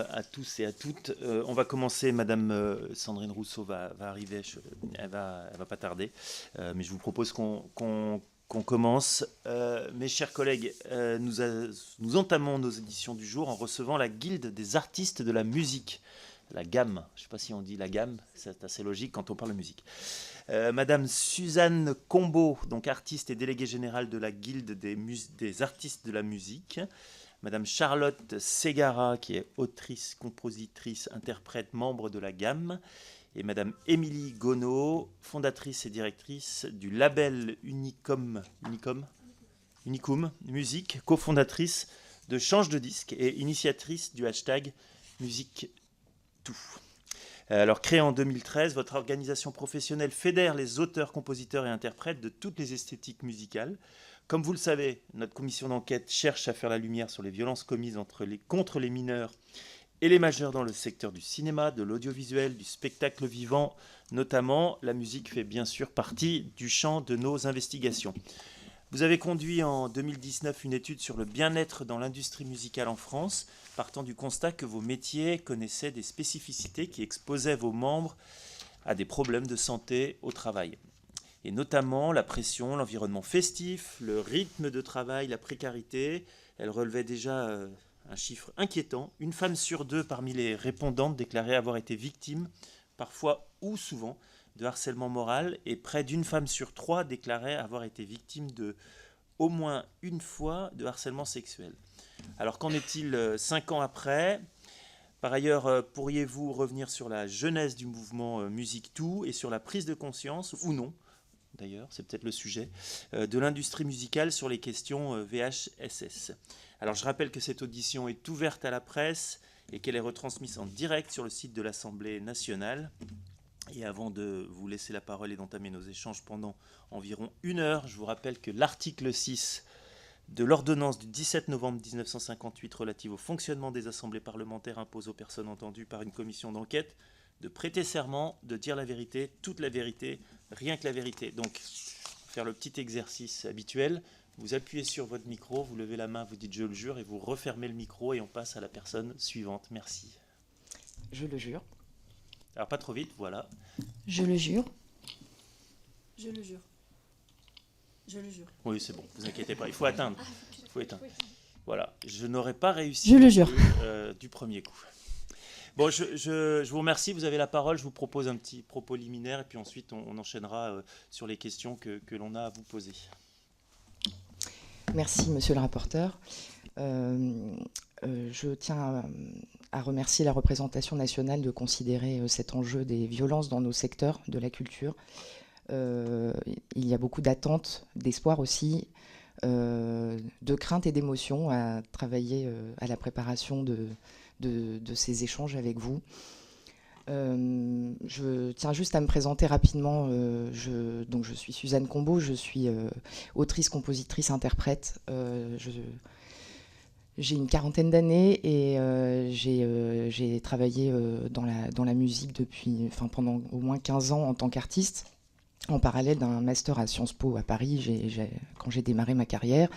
à tous et à toutes. On va commencer. Madame Sandrine Rousseau va arriver. Elle va pas tarder. Mais je vous propose qu'on commence. Mes chers collègues, nous entamons nos éditions du jour en recevant la Guilde des artistes de la musique. La gamme. Je ne sais pas si on dit la gamme. C'est assez logique quand on parle de musique. Madame Suzanne Combeau, donc artiste et déléguée générale de la Guilde des artistes de la musique. Madame Charlotte Ségara, qui est autrice, compositrice, interprète, membre de la gamme. Et Madame Émilie Gonneau, fondatrice et directrice du label Unicum Musique, cofondatrice de Change de disque et initiatrice du hashtag Musique Tout. Alors, créée en 2013, votre organisation professionnelle fédère les auteurs, compositeurs et interprètes de toutes les esthétiques musicales. Comme vous le savez, notre commission d'enquête cherche à faire la lumière sur les violences commises contre les mineurs et les majeurs dans le secteur du cinéma, de l'audiovisuel, du spectacle vivant. Notamment, la musique fait bien sûr partie du champ de nos investigations. Vous avez conduit en 2019 une étude sur le bien-être dans l'industrie musicale en France, partant du constat que vos métiers connaissaient des spécificités qui exposaient vos membres à des problèmes de santé au travail. Et notamment la pression, l'environnement festif, le rythme de travail, la précarité. Elle relevait déjà un chiffre inquiétant. Une femme sur deux parmi les répondantes déclarait avoir été victime, parfois ou souvent, de harcèlement moral, et près d'une femme sur trois déclarait avoir été victime de au moins une fois de harcèlement sexuel. Alors qu'en est-il 5 ans après ? Par ailleurs, pourriez-vous revenir sur la genèse du mouvement Musique Tout et sur la prise de conscience, ou non, d'ailleurs, c'est peut-être le sujet, de l'industrie musicale sur les questions VHSS. Alors je rappelle que cette audition est ouverte à la presse et qu'elle est retransmise en direct sur le site de l'Assemblée nationale. Et avant de vous laisser la parole et d'entamer nos échanges pendant environ 1 heure, je vous rappelle que l'article 6 de l'ordonnance du 17 novembre 1958 relative au fonctionnement des assemblées parlementaires impose aux personnes entendues par une commission d'enquête de prêter serment, de dire la vérité, toute la vérité, rien que la vérité. Donc, faire le petit exercice habituel, vous appuyez sur votre micro, vous levez la main, vous dites « je le jure » et vous refermez le micro et on passe à la personne suivante. Merci. Je le jure. Alors, pas trop vite, voilà. Je le jure. Je le jure. Je le jure. Oui, c'est bon, vous inquiétez pas, il faut atteindre. Il faut éteindre. Voilà, je n'aurais pas réussi Je le jure. Du premier coup. Bon, je vous remercie, vous avez la parole, je vous propose un petit propos liminaire et puis ensuite on enchaînera sur les questions que l'on a à vous poser. Merci, monsieur le rapporteur. Je tiens à remercier la représentation nationale de considérer cet enjeu des violences dans nos secteurs de la culture. Il y a beaucoup d'attentes, d'espoir aussi, de crainte et d'émotion à travailler à la préparation de ces échanges avec vous. Je tiens juste à me présenter rapidement. Donc je suis Suzanne Combeau, je suis autrice, compositrice, interprète. J'ai une 40aine d'années et j'ai travaillé dans la musique pendant au moins 15 ans en tant qu'artiste, en parallèle d'un master à Sciences Po à Paris quand j'ai démarré ma carrière.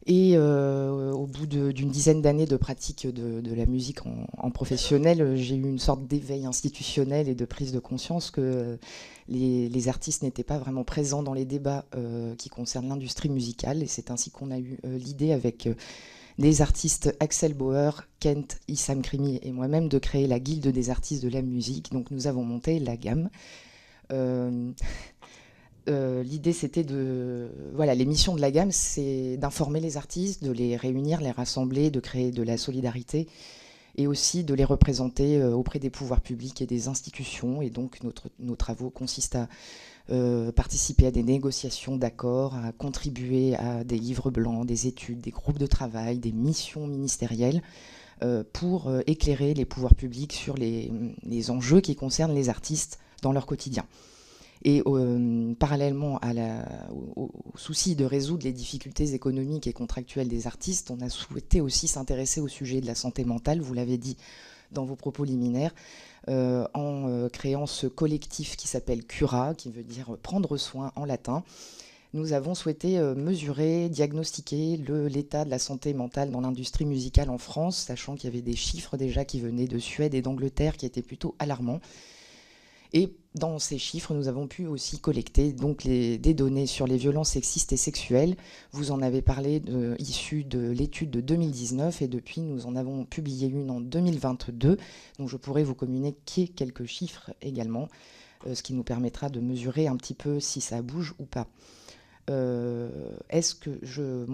Et au bout d'une dizaine d'années de pratique de la musique en professionnel, j'ai eu une sorte d'éveil institutionnel et de prise de conscience que les artistes n'étaient pas vraiment présents dans les débats qui concernent l'industrie musicale. Et c'est ainsi qu'on a eu l'idée avec des artistes Axel Bauer, Kent, Issam Krimi et moi-même de créer la Guilde des artistes de la musique. Donc nous avons monté la gamme. L'idée, c'était les missions de la gamme, c'est d'informer les artistes, de les réunir, les rassembler, de créer de la solidarité et aussi de les représenter auprès des pouvoirs publics et des institutions. Et donc, nos travaux consistent à participer à des négociations d'accords, à contribuer à des livres blancs, des études, des groupes de travail, des missions ministérielles pour éclairer les pouvoirs publics sur les enjeux qui concernent les artistes dans leur quotidien. Et parallèlement au souci de résoudre les difficultés économiques et contractuelles des artistes, on a souhaité aussi s'intéresser au sujet de la santé mentale, vous l'avez dit dans vos propos liminaires, en créant ce collectif qui s'appelle Cura, qui veut dire prendre soin en latin, nous avons souhaité mesurer, diagnostiquer l'état de la santé mentale dans l'industrie musicale en France, sachant qu'il y avait des chiffres déjà qui venaient de Suède et d'Angleterre qui étaient plutôt alarmants. Et dans ces chiffres, nous avons pu aussi collecter donc des données sur les violences sexistes et sexuelles. Vous en avez parlé, issues de l'étude de 2019, et depuis, nous en avons publié une en 2022. Donc je pourrais vous communiquer quelques chiffres également, ce qui nous permettra de mesurer un petit peu si ça bouge ou pas. Moi,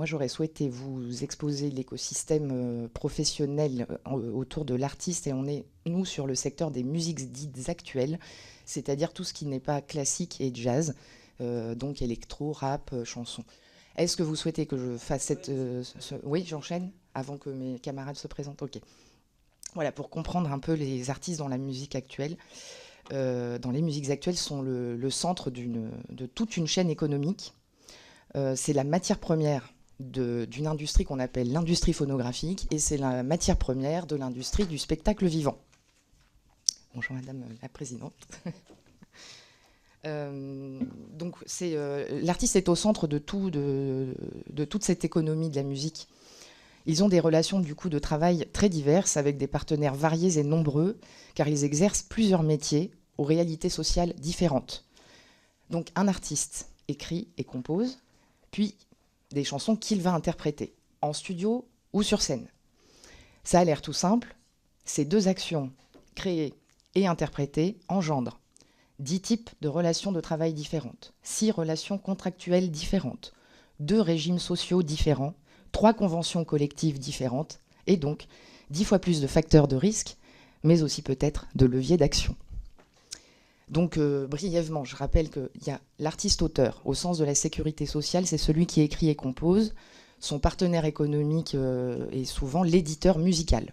j'aurais souhaité vous exposer l'écosystème professionnel autour de l'artiste, et on est, nous, sur le secteur des musiques dites actuelles, c'est-à-dire tout ce qui n'est pas classique et jazz, donc électro, rap, chanson. Est-ce que vous souhaitez que je fasse cette... Oui, j'enchaîne avant que mes camarades se présentent. Ok. Voilà, pour comprendre un peu les artistes dans la musique actuelle. Dans les musiques actuelles sont le centre de toute une chaîne économique. C'est la matière première d'une industrie qu'on appelle l'industrie phonographique, et c'est la matière première de l'industrie du spectacle vivant. Bonjour Madame la Présidente. Donc l'artiste est au centre de toute cette économie de la musique. Ils ont des relations du coup de travail très diverses avec des partenaires variés et nombreux, car ils exercent plusieurs métiers aux réalités sociales différentes. Donc un artiste écrit et compose, puis des chansons qu'il va interpréter, en studio ou sur scène. Ça a l'air tout simple, ces deux actions, créer et interpréter, engendrent 10 types de relations de travail différentes, 6 relations contractuelles différentes, 2 régimes sociaux différents, 3 conventions collectives différentes, et donc 10 fois plus de facteurs de risque, mais aussi peut-être de leviers d'action. Donc, brièvement, je rappelle qu'il y a l'artiste-auteur, au sens de la sécurité sociale, c'est celui qui écrit et compose. Son partenaire économique est souvent l'éditeur musical.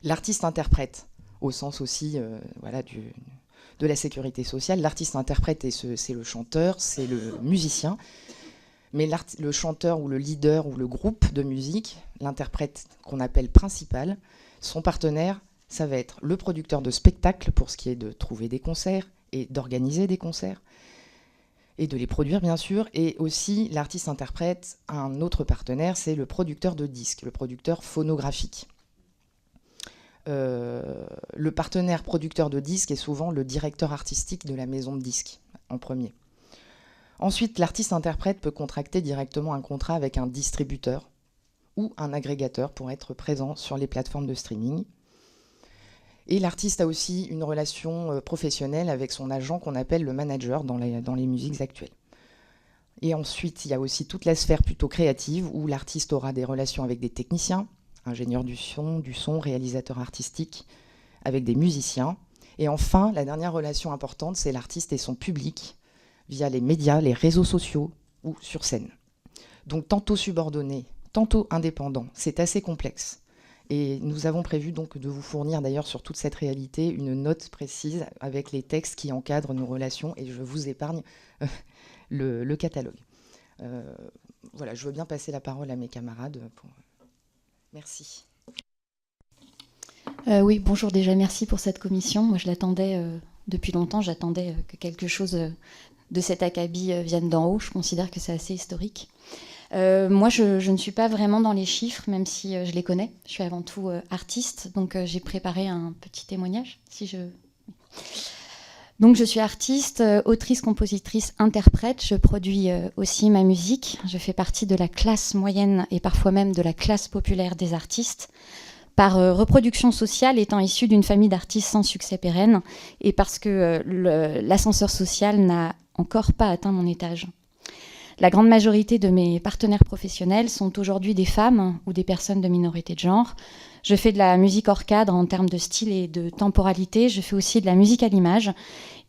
L'artiste-interprète, au sens aussi de la sécurité sociale. L'artiste-interprète, c'est le chanteur, c'est le musicien. Mais le chanteur ou le leader ou le groupe de musique, l'interprète qu'on appelle principal, son partenaire, ça va être le producteur de spectacles pour ce qui est de trouver des concerts et d'organiser des concerts et de les produire bien sûr. Et aussi l'artiste-interprète, un autre partenaire, c'est le producteur de disques, le producteur phonographique. Le partenaire producteur de disques est souvent le directeur artistique de la maison de disques en premier. Ensuite, l'artiste-interprète peut contracter directement un contrat avec un distributeur ou un agrégateur pour être présent sur les plateformes de streaming. Et l'artiste a aussi une relation professionnelle avec son agent qu'on appelle le manager dans les musiques actuelles. Et ensuite, il y a aussi toute la sphère plutôt créative où l'artiste aura des relations avec des techniciens, ingénieurs du son, réalisateurs artistiques, avec des musiciens. Et enfin, la dernière relation importante, c'est l'artiste et son public via les médias, les réseaux sociaux ou sur scène. Donc tantôt subordonné, tantôt indépendant, c'est assez complexe. Et nous avons prévu donc de vous fournir d'ailleurs sur toute cette réalité une note précise avec les textes qui encadrent nos relations, et je vous épargne le catalogue. Voilà, je veux bien passer la parole à mes camarades. Merci. Oui, bonjour déjà, merci pour cette commission. Moi je l'attendais depuis longtemps, j'attendais que quelque chose de cet acabit vienne d'en haut. Je considère que c'est assez historique. Moi, je ne suis pas vraiment dans les chiffres, même si je les connais. Je suis avant tout artiste, donc j'ai préparé un petit témoignage. Donc, je suis artiste, autrice, compositrice, interprète. Je produis aussi ma musique. Je fais partie de la classe moyenne et parfois même de la classe populaire des artistes. Par reproduction sociale, étant issue d'une famille d'artistes sans succès pérenne, et parce que l'ascenseur social n'a encore pas atteint mon étage. La grande majorité de mes partenaires professionnels sont aujourd'hui des femmes ou des personnes de minorité de genre. Je fais de la musique hors cadre en termes de style et de temporalité. Je fais aussi de la musique à l'image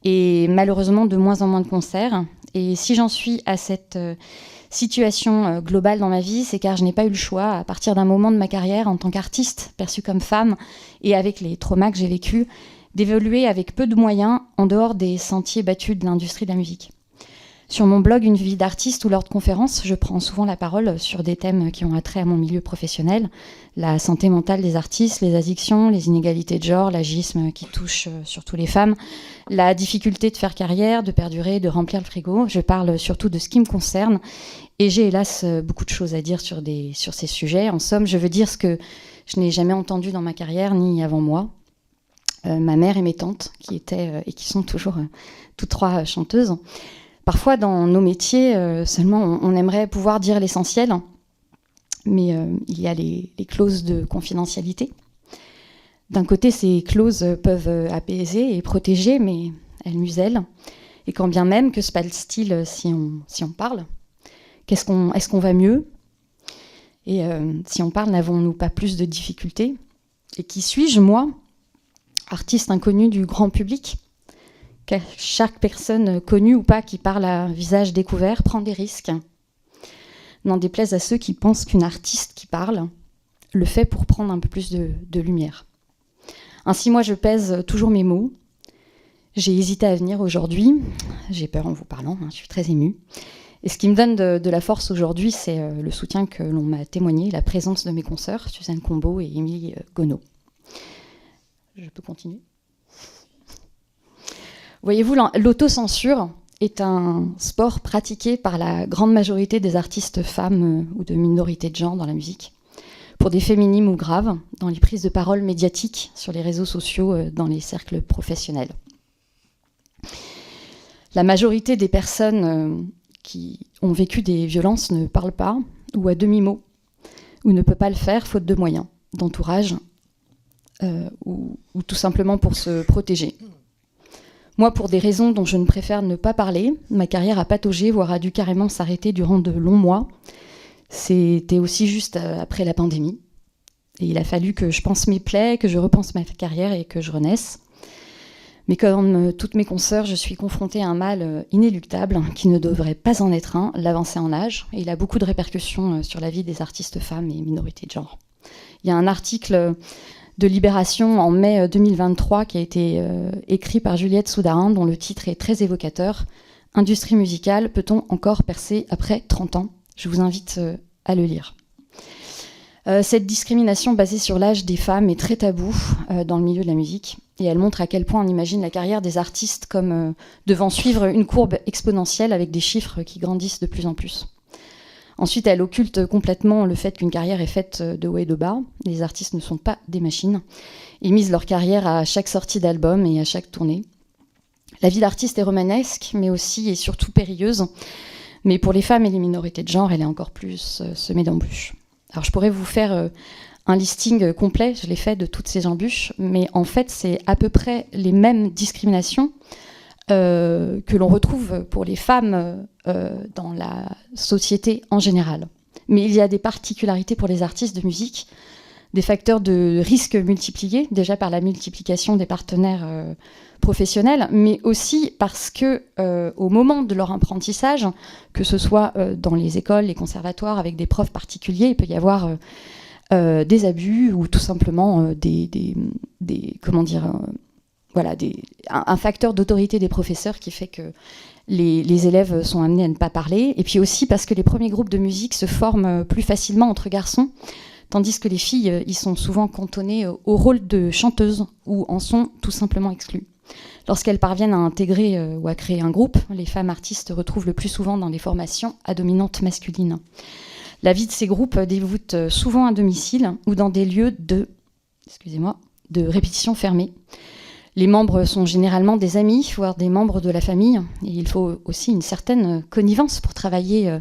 et malheureusement de moins en moins de concerts. Et si j'en suis à cette situation globale dans ma vie, c'est car je n'ai pas eu le choix, à partir d'un moment de ma carrière en tant qu'artiste, perçue comme femme, et avec les traumas que j'ai vécus, d'évoluer avec peu de moyens en dehors des sentiers battus de l'industrie de la musique. Sur mon blog Une vie d'artiste ou lors de conférences, je prends souvent la parole sur des thèmes qui ont attrait à mon milieu professionnel. La santé mentale des artistes, les addictions, les inégalités de genre, l'agisme qui touche surtout les femmes, la difficulté de faire carrière, de perdurer, de remplir le frigo. Je parle surtout de ce qui me concerne et j'ai hélas beaucoup de choses à dire sur ces sujets. En somme, je veux dire ce que je n'ai jamais entendu dans ma carrière ni avant moi. Ma mère et mes tantes qui étaient et qui sont toujours toutes trois chanteuses. Parfois, dans nos métiers, seulement on aimerait pouvoir dire l'essentiel, mais il y a les clauses de confidentialité. D'un côté, ces clauses peuvent apaiser et protéger, mais elles musellent. Et quand bien même, que se passe-t-il si on parle ? Est-ce qu'on va mieux ? Et si on parle, n'avons-nous pas plus de difficultés ? Et qui suis-je, moi, artiste inconnu du grand public ? Chaque personne connue ou pas qui parle à visage découvert prend des risques. N'en déplaise à ceux qui pensent qu'une artiste qui parle le fait pour prendre un peu plus de lumière. Ainsi, moi, je pèse toujours mes mots. J'ai hésité à venir aujourd'hui. J'ai peur en vous parlant, je suis très émue. Et ce qui me donne de la force aujourd'hui, c'est le soutien que l'on m'a témoigné, la présence de mes consoeurs, Suzanne Combeau et Émilie Gonneau. Je peux continuer ? Voyez-vous, l'autocensure est un sport pratiqué par la grande majorité des artistes femmes ou de minorités de genre dans la musique, pour des féminimes ou graves, dans les prises de parole médiatiques sur les réseaux sociaux, dans les cercles professionnels. La majorité des personnes qui ont vécu des violences ne parlent pas, ou à demi-mot, ou ne peut pas le faire faute de moyens, d'entourage, ou tout simplement pour se protéger. Moi, pour des raisons dont je ne préfère ne pas parler, ma carrière a pataugé, voire a dû carrément s'arrêter durant de longs mois. C'était aussi juste après la pandémie. Et il a fallu que je pense mes plaies, que je repense ma carrière et que je renaisse. Mais comme toutes mes consoeurs, je suis confrontée à un mal inéluctable, qui ne devrait pas en être un, l'avancée en âge. Et il a beaucoup de répercussions sur la vie des artistes femmes et minorités de genre. Il y a un article de Libération en mai 2023 qui a été écrit par Juliette Soudarin, dont le titre est très évocateur. « Industrie musicale, peut-on encore percer après 30 ans ?» Je vous invite à le lire. Cette discrimination basée sur l'âge des femmes est très taboue dans le milieu de la musique et elle montre à quel point on imagine la carrière des artistes comme devant suivre une courbe exponentielle avec des chiffres qui grandissent de plus en plus. Ensuite, elle occulte complètement le fait qu'une carrière est faite de haut et de bas. Les artistes ne sont pas des machines. Ils misent leur carrière à chaque sortie d'album et à chaque tournée. La vie d'artiste est romanesque, mais aussi et surtout périlleuse. Mais pour les femmes et les minorités de genre, elle est encore plus semée d'embûches. Alors je pourrais vous faire un listing complet, je l'ai fait, de toutes ces embûches, mais en fait, c'est à peu près les mêmes discriminations que l'on retrouve pour les femmes dans la société en général. Mais il y a des particularités pour les artistes de musique, des facteurs de risque multipliés, déjà par la multiplication des partenaires professionnels, mais aussi parce que au moment de leur apprentissage, que ce soit dans les écoles, les conservatoires, avec des profs particuliers, il peut y avoir des abus ou tout simplement un facteur d'autorité des professeurs qui fait que les élèves sont amenés à ne pas parler. Et puis aussi parce que les premiers groupes de musique se forment plus facilement entre garçons, tandis que les filles, ils sont souvent cantonnées au rôle de chanteuse ou en sont tout simplement exclues. Lorsqu'elles parviennent à intégrer ou à créer un groupe, les femmes artistes se retrouvent le plus souvent dans des formations à dominante masculine. La vie de ces groupes déboute souvent à domicile ou dans des lieux de répétition fermée. Les membres sont généralement des amis, voire des membres de la famille. Et il faut aussi une certaine connivence pour travailler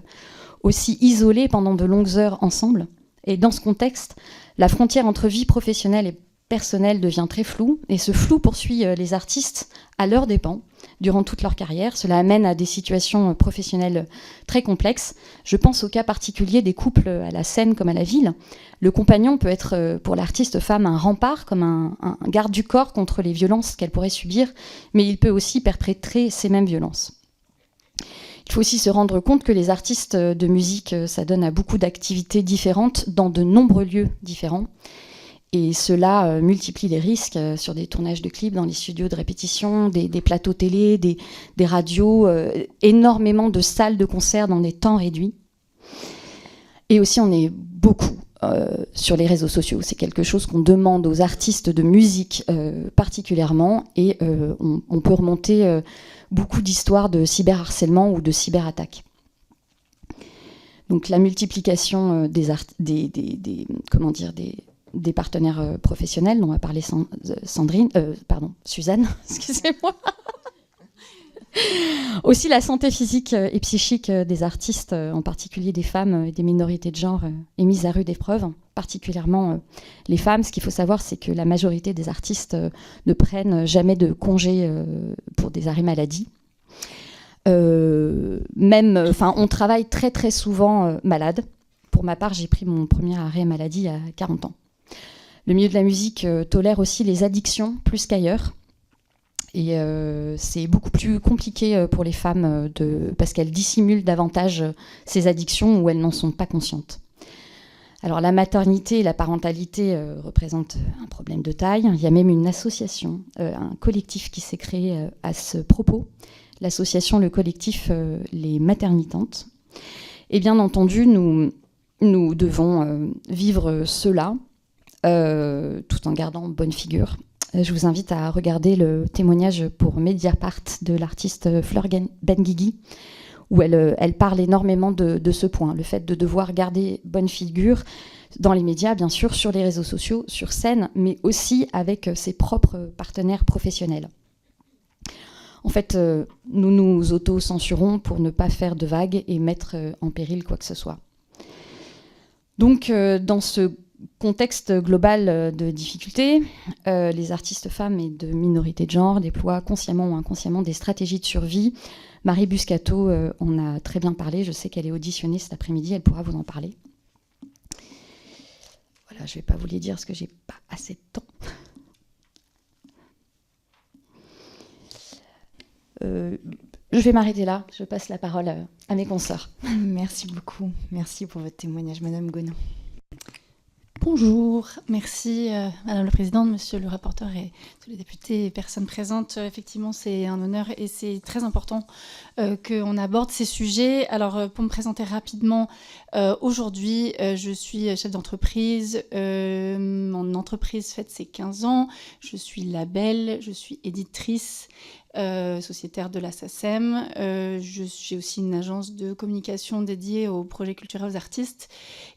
aussi isolés pendant de longues heures ensemble. Et dans ce contexte, la frontière entre vie professionnelle et personnelle devient très floue. Et ce flou poursuit les artistes à leurs dépens durant toute leur carrière. Cela amène à des situations professionnelles très complexes. Je pense au cas particulier des couples à la scène comme à la ville. Le compagnon peut être pour l'artiste femme un rempart, comme un garde du corps contre les violences qu'elle pourrait subir, mais il peut aussi perpétrer ces mêmes violences. Il faut aussi se rendre compte que les artistes de musique s'adonnent à beaucoup d'activités différentes dans de nombreux lieux différents. Et cela multiplie les risques sur des tournages de clips dans les studios de répétition, des plateaux télé, des radios, énormément de salles de concert dans des temps réduits. Et aussi, on est beaucoup sur les réseaux sociaux. C'est quelque chose qu'on demande aux artistes de musique particulièrement. Et on peut remonter beaucoup d'histoires de cyberharcèlement ou de cyberattaques. Donc la multiplication des partenaires professionnels dont a parlé Suzanne, excusez-moi. Aussi la santé physique et psychique des artistes, en particulier des femmes et des minorités de genre, est mise à rude épreuve, particulièrement les femmes. Ce qu'il faut savoir, c'est que la majorité des artistes ne prennent jamais de congé pour des arrêts maladie. On travaille très très souvent malade. Pour ma part, j'ai pris mon premier arrêt maladie à 40 ans. Le milieu de la musique tolère aussi les addictions plus qu'ailleurs. Et c'est beaucoup plus compliqué pour les femmes parce qu'elles dissimulent davantage ces addictions ou elles n'en sont pas conscientes. Alors la maternité et la parentalité représentent un problème de taille. Il y a même une association, un collectif qui s'est créé à ce propos, l'association, le collectif Les Maternitantes. Et bien entendu, nous devons vivre cela tout en gardant bonne figure. Je vous invite à regarder le témoignage pour Mediapart de l'artiste Fleur Benguigui, où elle parle énormément de ce point, le fait de devoir garder bonne figure dans les médias, bien sûr, sur les réseaux sociaux, sur scène, mais aussi avec ses propres partenaires professionnels. En fait, nous nous auto-censurons pour ne pas faire de vagues et mettre en péril quoi que ce soit. Donc, dans ce contexte global de difficultés, les artistes femmes et de minorités de genre déploient consciemment ou inconsciemment des stratégies de survie. Marie Buscato en a très bien parlé. Je sais qu'elle est auditionnée cet après-midi. Elle pourra vous en parler. Voilà, je ne vais pas vous les dire parce que je n'ai pas assez de temps. Je vais m'arrêter là. Je passe la parole à mes consoeurs. Merci beaucoup. Merci pour votre témoignage, Madame Gonon. Bonjour, merci Madame la Présidente, Monsieur le rapporteur et tous les députés et personnes présentes. Effectivement, c'est un honneur et c'est très important qu'on aborde ces sujets. Alors, pour me présenter rapidement, aujourd'hui, je suis chef d'entreprise. Mon entreprise fête ses 15 ans. Je suis label, je suis éditrice. Sociétaire de la SACEM. J'ai aussi une agence de communication dédiée aux projets culturels aux artistes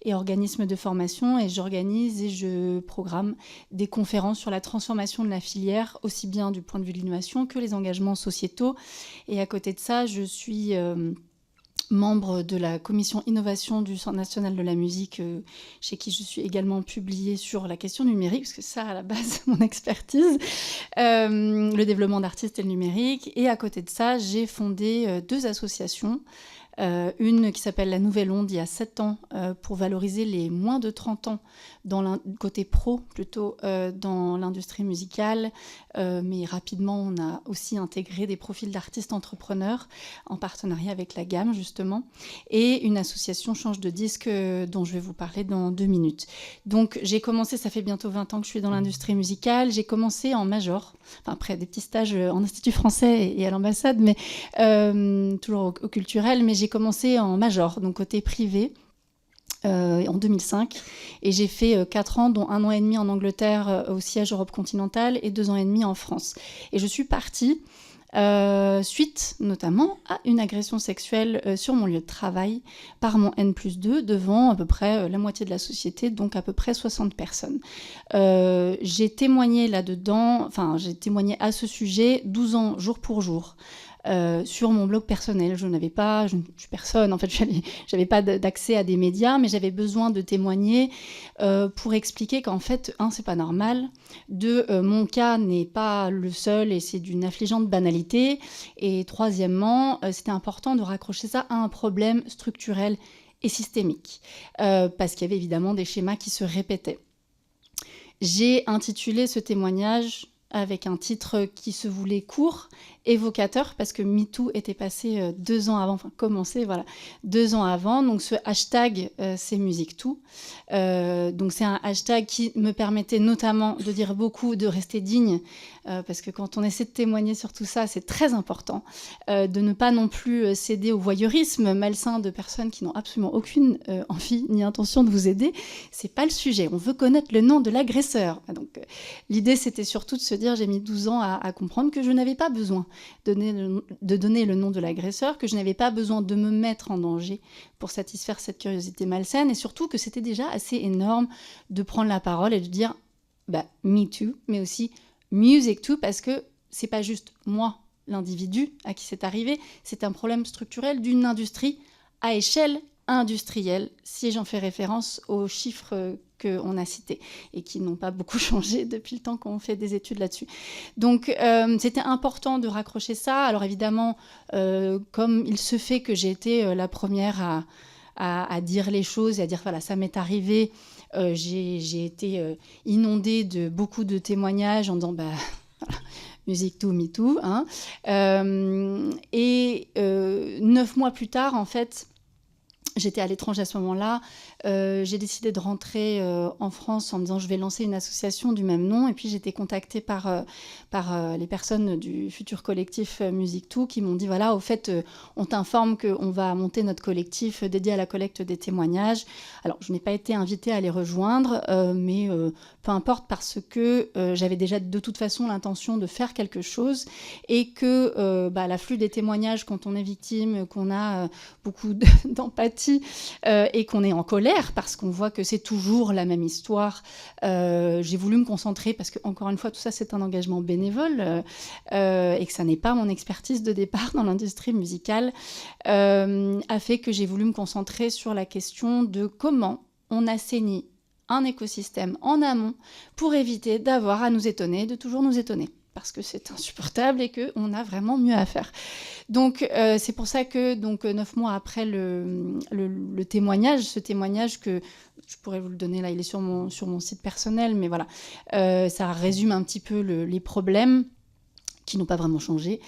et organismes de formation, et j'organise et je programme des conférences sur la transformation de la filière, aussi bien du point de vue de l'innovation que les engagements sociétaux. Et à côté de ça, je suis membre de la commission innovation du Centre national de la musique, chez qui je suis également publiée sur la question numérique, parce que ça, à la base, c'est mon expertise, le développement d'artistes et le numérique. Et à côté de ça, j'ai fondé 2 associations. Une qui s'appelle La Nouvelle Onde, il y a 7 ans, pour valoriser les moins de 30 ans, dans le côté pro plutôt, dans l'industrie musicale. Mais rapidement, on a aussi intégré des profils d'artistes entrepreneurs en partenariat avec la Gamme, justement. Et une association Change de disque, dont je vais vous parler dans 2 minutes. Donc, j'ai commencé, ça fait bientôt 20 ans que je suis dans l'industrie musicale. J'ai commencé en major, enfin, après des petits stages en Institut français et à l'ambassade, mais toujours au culturel, mais j'ai commencé en major, donc côté privé, en 2005. Et j'ai fait 4 ans, dont 1 an et demi en Angleterre au siège Europe continentale et 2 ans et demi en France. Et je suis partie suite notamment à une agression sexuelle sur mon lieu de travail par mon N+2 devant à peu près la moitié de la société, donc à peu près 60 personnes. J'ai témoigné là-dedans, enfin j'ai témoigné à ce sujet 12 ans jour pour jour. Sur mon blog personnel. Je suis personne, en fait, j'avais pas d'accès à des médias, mais j'avais besoin de témoigner pour expliquer qu'en fait, c'est pas normal, mon cas n'est pas le seul et c'est d'une affligeante banalité, et troisièmement, c'était important de raccrocher ça à un problème structurel et systémique, parce qu'il y avait évidemment des schémas qui se répétaient. J'ai intitulé ce témoignage avec un titre qui se voulait court, évocateur, parce que MeToo était passé 2 ans avant, enfin commencé, voilà, 2 ans avant. Donc ce hashtag, c'est MusicToo. Donc c'est un hashtag qui me permettait notamment de dire beaucoup, de rester digne, parce que quand on essaie de témoigner sur tout ça, c'est très important, de ne pas non plus céder au voyeurisme malsain de personnes qui n'ont absolument aucune envie ni intention de vous aider. C'est pas le sujet. On veut connaître le nom de l'agresseur. Donc l'idée, c'était surtout de se dire, j'ai mis 12 ans à comprendre que je n'avais pas besoin de donner le nom de l'agresseur, que je n'avais pas besoin de me mettre en danger pour satisfaire cette curiosité malsaine, et surtout que c'était déjà assez énorme de prendre la parole et de dire me too, mais aussi music too, parce que c'est pas juste moi, l'individu à qui c'est arrivé, c'est un problème structurel d'une industrie à échelle industrielle, si j'en fais référence aux chiffres qu'on a cités et qui n'ont pas beaucoup changé depuis le temps qu'on fait des études là-dessus. Donc c'était important de raccrocher ça. Alors évidemment, comme il se fait que j'ai été la première à dire les choses et à dire voilà, ça m'est arrivé, j'ai été inondée de beaucoup de témoignages en disant voilà, MusicToo, MeToo. Hein. Et 9 mois plus tard, en fait, j'étais à l'étranger à ce moment-là. J'ai décidé de rentrer en France en me disant je vais lancer une association du même nom. Et puis j'ai été contactée par les personnes du futur collectif MusicToo qui m'ont dit voilà, au fait, on t'informe qu'on va monter notre collectif dédié à la collecte des témoignages. Alors je n'ai pas été invitée à les rejoindre, mais peu importe parce que j'avais déjà de toute façon l'intention de faire quelque chose et que l'afflux des témoignages quand on est victime, qu'on a beaucoup d'empathie et qu'on est en colère parce qu'on voit que c'est toujours la même histoire. J'ai voulu me concentrer parce que, encore une fois, tout ça, c'est un engagement bénévole et que ça n'est pas mon expertise de départ dans l'industrie musicale, a fait que j'ai voulu me concentrer sur la question de comment on assainit un écosystème en amont pour éviter d'avoir à nous étonner, de toujours nous étonner. Parce que c'est insupportable et qu'on a vraiment mieux à faire. Donc, c'est pour ça que 9 mois après le témoignage, ce témoignage que je pourrais vous le donner là, il est sur mon site personnel, mais voilà, ça résume un petit peu les problèmes qui n'ont pas vraiment changé.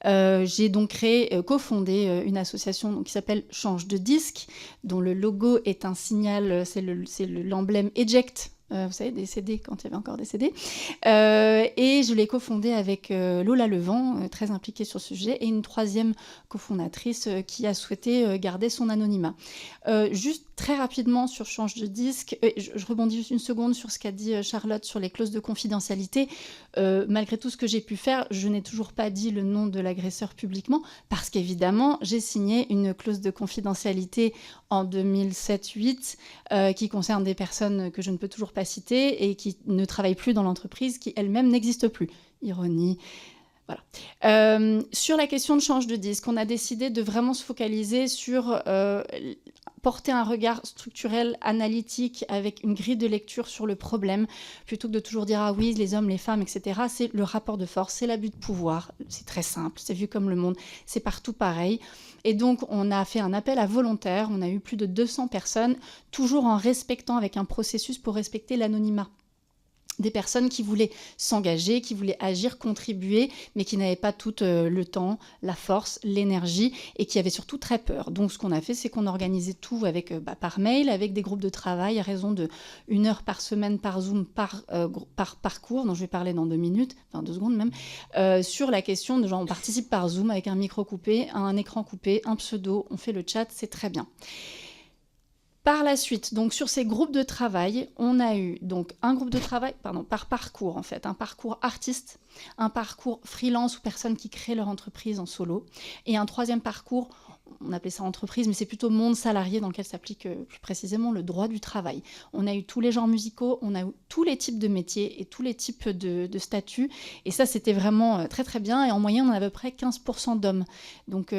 J'ai donc cofondé une association qui s'appelle Change de disque, dont le logo est un signal, c'est l'emblème Eject. Vous savez, des CD, quand il y avait encore des CD. Et je l'ai cofondée avec Lola Levent, très impliquée sur ce sujet, et une troisième cofondatrice qui a souhaité garder son anonymat. Juste très rapidement sur Change de disque, je rebondis juste une seconde sur ce qu'a dit Charlotte sur les clauses de confidentialité. Malgré tout ce que j'ai pu faire, je n'ai toujours pas dit le nom de l'agresseur publiquement, parce qu'évidemment, j'ai signé une clause de confidentialité en 2007-8 qui concerne des personnes que je ne peux toujours pas citer et qui ne travaillent plus dans l'entreprise, qui elle-même n'existe plus. Ironie. Voilà. Sur la question de Change de disque, on a décidé de vraiment se focaliser sur porter un regard structurel, analytique, avec une grille de lecture sur le problème, plutôt que de toujours dire « Ah oui, les hommes, les femmes, etc. » C'est le rapport de force, c'est l'abus de pouvoir. C'est très simple, c'est vu comme le monde. C'est partout pareil. Et donc, on a fait un appel à volontaires. On a eu plus de 200 personnes, toujours en respectant, avec un processus pour respecter l'anonymat. Des personnes qui voulaient s'engager, qui voulaient agir, contribuer, mais qui n'avaient pas tout le temps, la force, l'énergie, et qui avaient surtout très peur. Donc ce qu'on a fait, c'est qu'on organisait tout avec, par mail, avec des groupes de travail, à raison de 1 heure par semaine, par Zoom, par parcours, dont je vais parler dans 2 minutes, enfin 2 secondes même, sur la question de genre, on participe par Zoom avec un micro coupé, un écran coupé, un pseudo, on fait le chat, c'est très bien. Par la suite, donc sur ces groupes de travail, on a eu donc un groupe de travail, par parcours en fait, un parcours artiste, un parcours freelance ou personnes qui créent leur entreprise en solo, et un troisième parcours, on appelait ça entreprise, mais c'est plutôt monde salarié dans lequel s'applique plus précisément le droit du travail. On a eu tous les genres musicaux, on a eu tous les types de métiers et tous les types de statuts, et ça c'était vraiment très très bien, et en moyenne on a à peu près 15% d'hommes. Donc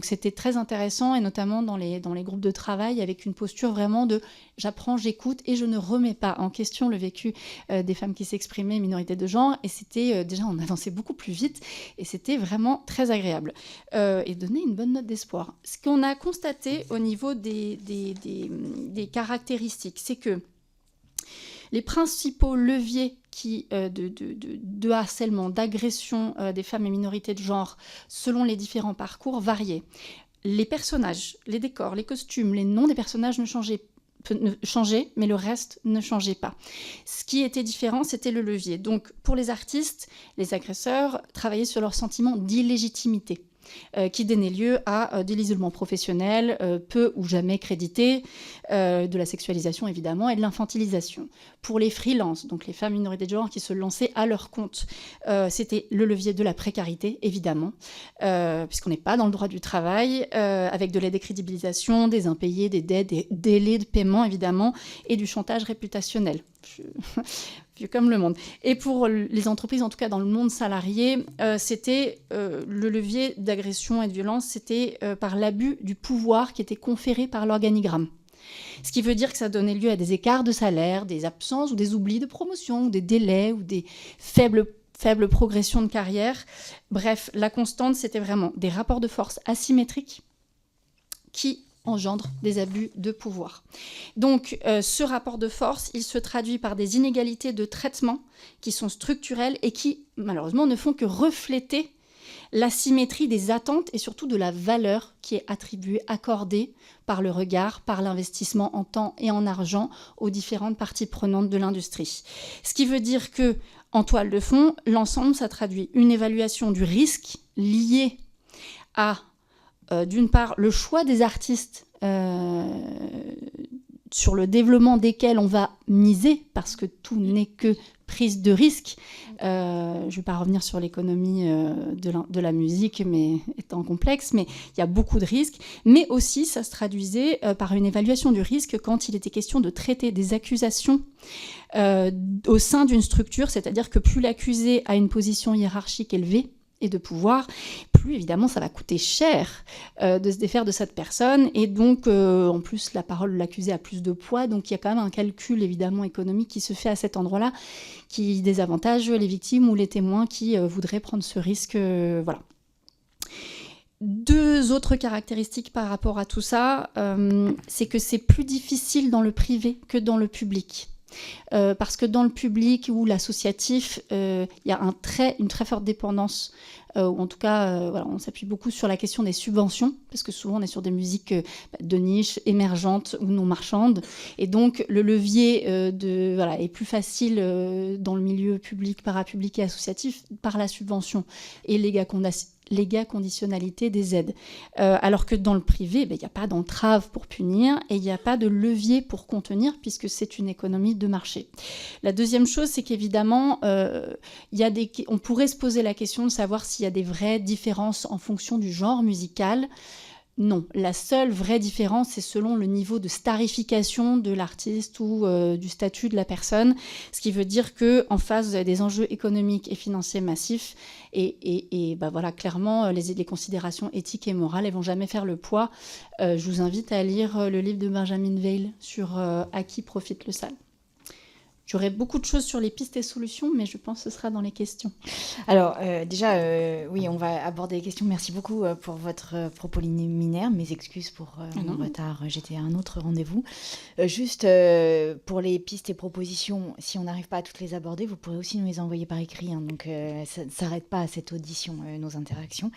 c'était très intéressant, et notamment dans les groupes de travail, avec une posture vraiment de j'apprends, j'écoute, et je ne remets pas en question le vécu des femmes qui s'exprimaient, minorité de genre, et c'était déjà on avançait beaucoup plus vite, et c'était vraiment très agréable, et donnait une bonne note d'espoir. Ce qu'on a constaté au niveau des caractéristiques, c'est que Les principaux leviers de harcèlement, d'agression des femmes et minorités de genre, selon les différents parcours, variaient. Les personnages, les décors, les costumes, les noms des personnages ne changeaient, mais le reste ne changeait pas. Ce qui était différent, c'était le levier. Donc, pour les artistes, les agresseurs travaillaient sur leur sentiment d'illégitimité, qui donnait lieu à de l'isolement professionnel, peu ou jamais crédité, de la sexualisation évidemment et de l'infantilisation. Pour les freelances, donc les femmes minorités de genre qui se lançaient à leur compte, c'était le levier de la précarité évidemment, puisqu'on n'est pas dans le droit du travail, avec de la décrédibilisation, des impayés, des dettes, des délais de paiement évidemment, et du chantage réputationnel. Vieux comme le monde. Et pour les entreprises, en tout cas dans le monde salarié, c'était le levier d'agression et de violence, c'était par l'abus du pouvoir qui était conféré par l'organigramme. Ce qui veut dire que ça donnait lieu à des écarts de salaire, des absences ou des oublis de promotion, ou des délais, ou des faibles progressions de carrière. Bref, la constante, c'était vraiment des rapports de force asymétriques qui engendre des abus de pouvoir. Donc, ce rapport de force, il se traduit par des inégalités de traitement qui sont structurelles et qui, malheureusement, ne font que refléter l'asymétrie des attentes et surtout de la valeur qui est attribuée, accordée par le regard, par l'investissement en temps et en argent aux différentes parties prenantes de l'industrie. Ce qui veut dire que, en toile de fond, l'ensemble, ça traduit une évaluation du risque lié à d'une part, le choix des artistes sur le développement desquels on va miser, parce que tout n'est que prise de risque. Je ne vais pas revenir sur l'économie de la musique, mais étant complexe, mais il y a beaucoup de risques. Mais aussi, ça se traduisait par une évaluation du risque quand il était question de traiter des accusations au sein d'une structure, c'est-à-dire que plus l'accusé a une position hiérarchique élevée, et de pouvoir, plus évidemment ça va coûter cher de se défaire de cette personne, et donc en plus la parole de l'accusé a plus de poids, donc il y a quand même un calcul évidemment économique qui se fait à cet endroit-là, qui désavantage les victimes ou les témoins qui voudraient prendre ce risque. Voilà. Deux autres caractéristiques par rapport à tout ça, c'est que c'est plus difficile dans le privé que dans le public. Parce que dans le public ou l'associatif, il y a une très forte dépendance, ou en tout cas, voilà, on s'appuie beaucoup sur la question des subventions, parce que souvent on est sur des musiques de niche, émergentes ou non marchandes, et donc le levier est plus facile dans le milieu public, parapublic et associatif par la subvention et les conditionnalité des aides. Alors que dans le privé, il n'y a pas d'entrave pour punir et il n'y a pas de levier pour contenir, puisque c'est une économie de marché. La deuxième chose, c'est qu'évidemment, on pourrait se poser la question de savoir s'il y a des vraies différences en fonction du genre musical. Non, la seule vraie différence, c'est selon le niveau de starification de l'artiste ou du statut de la personne, ce qui veut dire qu'en face des enjeux économiques et financiers massifs, et voilà, clairement, les considérations éthiques et morales, elles vont jamais faire le poids. Je vous invite à lire le livre de Benjamin Veil sur à qui profite le sale. J'aurais beaucoup de choses sur les pistes et solutions, mais je pense que ce sera dans les questions. Alors, déjà, oui, on va aborder les questions. Merci beaucoup pour votre propos liminaire. Mes excuses pour mon retard. J'étais à un autre rendez-vous. Juste pour les pistes et propositions, si on n'arrive pas à toutes les aborder, vous pourrez aussi nous les envoyer par écrit. Hein, donc, ça ne s'arrête pas à cette audition, nos interactions.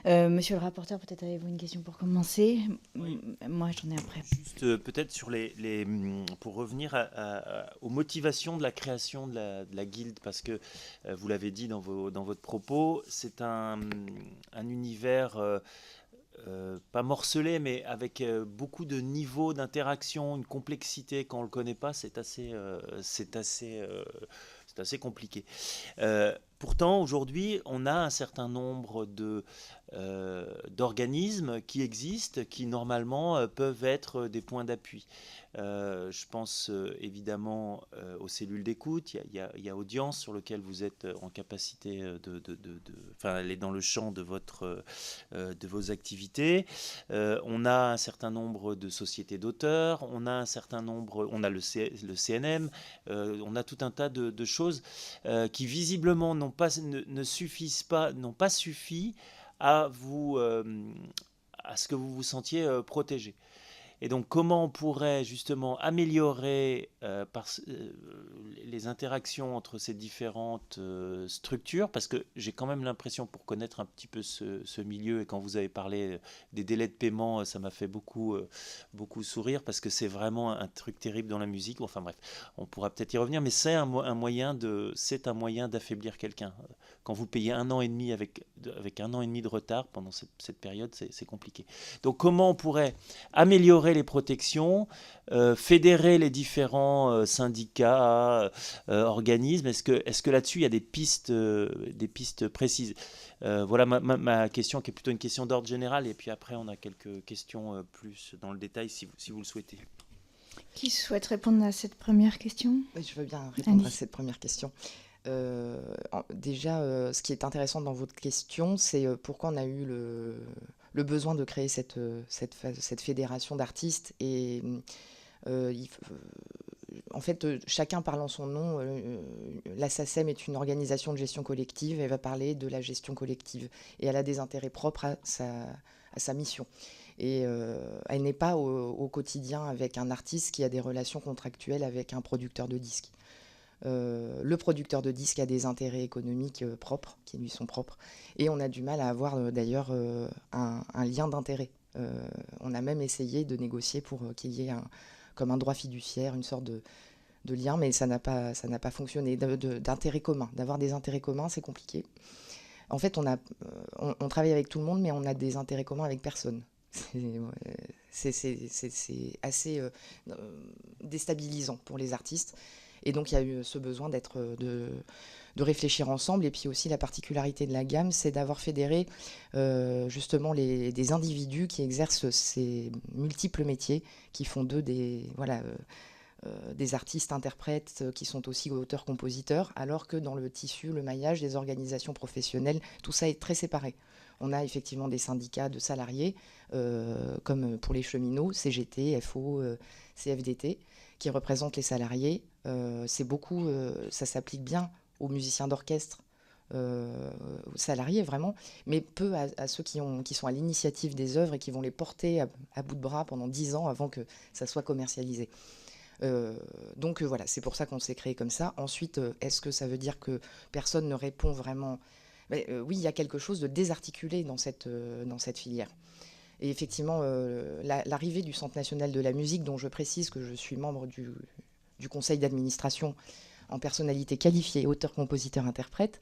Monsieur le rapporteur, peut-être avez-vous une question pour commencer ? Oui. Moi, j'en ai après. Juste peut-être sur pour revenir aux motivations de la création de la guilde, parce que vous l'avez dit dans votre propos, c'est un univers pas morcelé, mais avec beaucoup de niveaux d'interaction, une complexité. Quand on le connaît pas, c'est assez compliqué. Pourtant, aujourd'hui, on a un certain nombre d'organismes qui existent, qui normalement peuvent être des points d'appui. Je pense évidemment aux cellules d'écoute. Il y a Audience sur lequel vous êtes en capacité elle est dans le champ de vos activités. On a un certain nombre de sociétés d'auteurs. On a le CNM. On a tout un tas de choses qui visiblement n'ont pas suffi à ce que vous vous sentiez protégé. Et donc, comment on pourrait justement améliorer les interactions entre ces différentes structures? Parce que j'ai quand même l'impression, pour connaître un petit peu ce milieu, et quand vous avez parlé des délais de paiement, ça m'a fait beaucoup sourire, parce que c'est vraiment un truc terrible dans la musique. Enfin bref, on pourra peut-être y revenir, mais c'est un moyen d'affaiblir quelqu'un. Quand vous payez 1 an et demi avec 1 an et demi de retard pendant cette période, c'est compliqué. Donc comment on pourrait améliorer les protections, fédérer les différents syndicats, organismes? Est-ce que là-dessus il y a des pistes précises? Voilà ma question, qui est plutôt une question d'ordre général, et puis après on a quelques questions plus dans le détail si vous le souhaitez. Qui souhaite répondre à cette première question? Je veux bien répondre à cette première question. Déjà, ce qui est intéressant dans votre question, c'est pourquoi on a eu le besoin de créer cette fédération d'artistes. Et en fait, chacun parlant son nom, la SACEM est une organisation de gestion collective, elle va parler de la gestion collective. Et elle a des intérêts propres à sa mission. Et elle n'est pas au quotidien avec un artiste qui a des relations contractuelles avec un producteur de disques. Le producteur de disques a des intérêts économiques propres, qui lui sont propres. Et on a du mal à avoir d'ailleurs un lien d'intérêt. On a même essayé de négocier pour qu'il y ait comme un droit fiduciaire, une sorte de lien, mais ça n'a pas fonctionné. D'intérêts communs. D'avoir des intérêts communs, c'est compliqué. En fait, on travaille avec tout le monde, mais on a des intérêts communs avec personne. C'est assez déstabilisant pour les artistes. Et donc, il y a eu ce besoin de réfléchir ensemble. Et puis aussi, la particularité de la gamme, c'est d'avoir fédéré justement des individus qui exercent ces multiples métiers, qui font d'eux des artistes interprètes, qui sont aussi auteurs-compositeurs, alors que dans le tissu, le maillage des organisations professionnelles, tout ça est très séparé. On a effectivement des syndicats de salariés, comme pour les cheminots, CGT, FO, CFDT, qui représentent les salariés. Ça s'applique bien aux musiciens d'orchestre, aux salariés vraiment, mais peu à ceux qui sont à l'initiative des œuvres et qui vont les porter à bout de bras pendant 10 ans avant que ça soit commercialisé. Donc voilà, c'est pour ça qu'on s'est créé comme ça. Ensuite, est-ce que ça veut dire que personne ne répond vraiment? Oui, il y a quelque chose de désarticulé dans cette filière. Et effectivement, l'arrivée du Centre national de la musique, dont je précise que je suis membre du conseil d'administration en personnalité qualifiée, auteur, compositeur, interprète,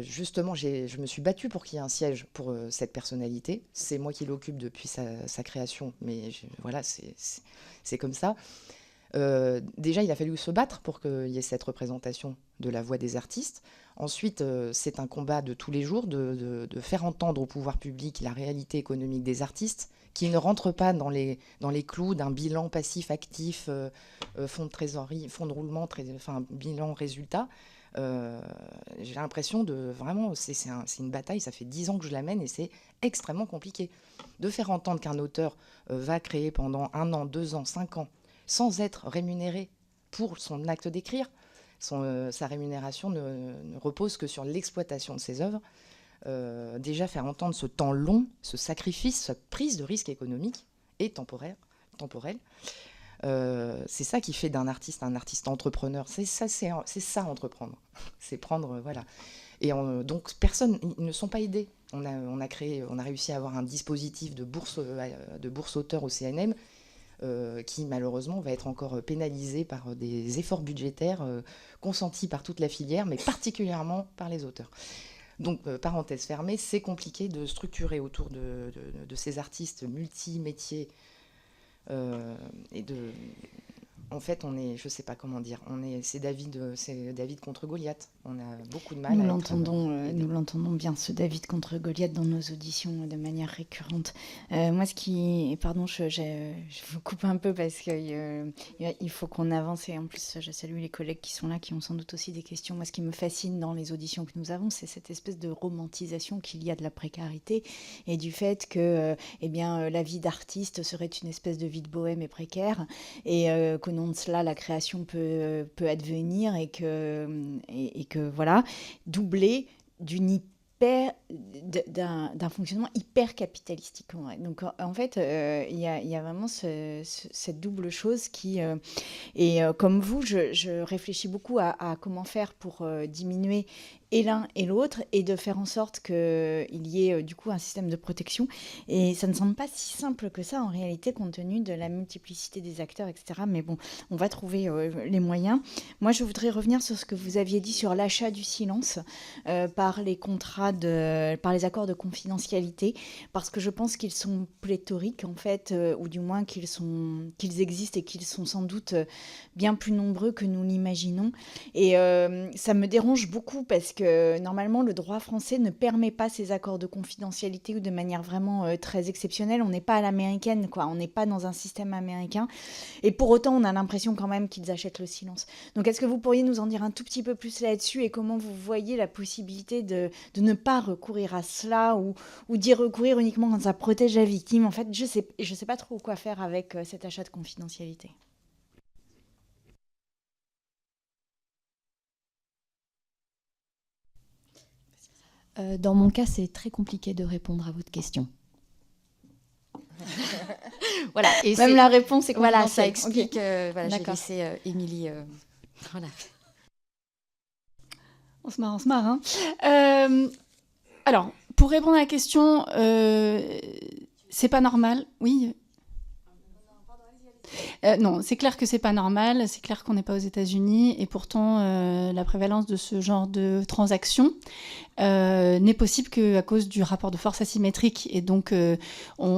justement, je me suis battue pour qu'il y ait un siège pour cette personnalité. C'est moi qui l'occupe depuis sa création, mais voilà, c'est comme ça. Déjà, il a fallu se battre pour qu'il y ait cette représentation de la voix des artistes. Ensuite, c'est un combat de tous les jours de faire entendre au pouvoir public la réalité économique des artistes, qui ne rentrent pas dans les clous d'un bilan passif-actif, fonds de trésorerie, fonds de roulement, bilan résultat. J'ai l'impression vraiment, c'est une bataille, ça fait 10 ans que je la mène et c'est extrêmement compliqué. De faire entendre qu'un auteur va créer pendant 1 an, 2 ans, 5 ans, sans être rémunéré pour son acte d'écrire, sa rémunération ne repose que sur l'exploitation de ses œuvres. Déjà faire entendre ce temps long, ce sacrifice, cette prise de risque économique et temporelle, c'est ça qui fait d'un artiste un artiste entrepreneur. C'est ça entreprendre. C'est prendre, voilà. Et donc personne, ils ne sont pas aidés. On a réussi à avoir un dispositif de bourse auteur au CNM qui malheureusement va être encore pénalisé par des efforts budgétaires consentis par toute la filière, mais particulièrement par les auteurs. Donc, parenthèse fermée, c'est compliqué de structurer autour de ces artistes multi-métiers En fait, je sais pas comment dire, c'est David contre Goliath. On a beaucoup de mal nous l'entendons bien, ce David contre Goliath dans nos auditions de manière récurrente. Moi, pardon, je vous coupe un peu parce qu'il faut qu'on avance et en plus, je salue les collègues qui sont là, qui ont sans doute aussi des questions. Moi, ce qui me fascine dans les auditions que nous avons, c'est cette espèce de romantisation qu'il y a de la précarité et du fait que, la vie d'artiste serait une espèce de vie de bohème et précaire et qu'au nom de cela, la création peut advenir et que voilà, doublé d'une d'un fonctionnement hyper capitalistique. En vrai. Donc en fait, il y a vraiment cette double chose qui... comme vous, je réfléchis beaucoup à comment faire pour diminuer et l'un et l'autre, et de faire en sorte qu'il y ait du coup un système de protection. Et ça ne semble pas si simple que ça en réalité, compte tenu de la multiplicité des acteurs, etc. Mais bon, on va trouver les moyens. Moi, je voudrais revenir sur ce que vous aviez dit sur l'achat du silence par les contrats, par les accords de confidentialité, parce que je pense qu'ils sont pléthoriques en fait, ou du moins qu'ils existent et qu'ils sont sans doute bien plus nombreux que nous l'imaginons. Et ça me dérange beaucoup parce que normalement, le droit français ne permet pas ces accords de confidentialité ou de manière vraiment très exceptionnelle. On n'est pas à l'américaine, quoi. On n'est pas dans un système américain. Et pour autant, on a l'impression quand même qu'ils achètent le silence. Donc, est-ce que vous pourriez nous en dire un tout petit peu plus là-dessus et comment vous voyez la possibilité de ne pas recourir à cela ou d'y recourir uniquement quand ça protège la victime? En fait, je sais pas trop quoi faire avec cet achat de confidentialité. Dans mon cas, c'est très compliqué de répondre à votre question. Voilà. Et même la réponse est voilà, confidentielle. ça explique. Okay. Voilà, j'ai laissé Émilie. Voilà. On se marre. Hein. Alors, pour répondre à la question, c'est pas normal. Oui. Non, c'est clair que c'est pas normal. C'est clair qu'on n'est pas aux États-Unis et pourtant la prévalence de ce genre de transactions n'est possible qu'à cause du rapport de force asymétrique. Et donc,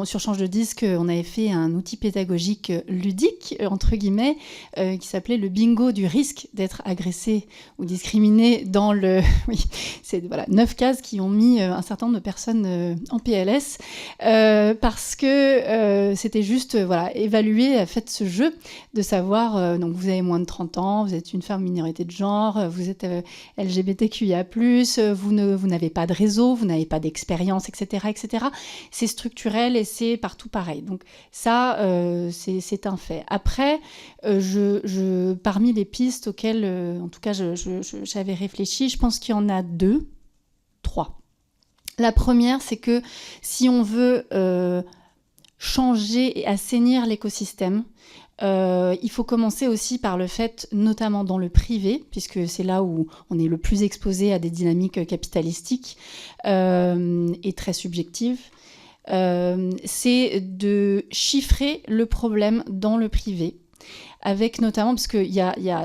sur Change de disque, on avait fait un outil pédagogique ludique, entre guillemets, qui s'appelait le bingo du risque d'être agressé ou discriminé dans le... Oui, c'est 9 cases qui ont mis un certain nombre de personnes en PLS parce que c'était juste évaluer, faites ce jeu de savoir, donc vous avez moins de 30 ans, vous êtes une femme minorité de genre, vous êtes LGBTQIA+, vous n'avez pas de réseau, vous n'avez pas d'expérience, etc., etc. C'est structurel et c'est partout pareil. Donc ça, c'est un fait. Après, parmi les pistes auxquelles, en tout cas, j'avais réfléchi, je pense qu'il y en a 3. La première, c'est que si on veut changer et assainir l'écosystème, il faut commencer aussi par le fait, notamment dans le privé, puisque c'est là où on est le plus exposé à des dynamiques capitalistiques et très subjectives, c'est de chiffrer le problème dans le privé. Avec notamment, parce que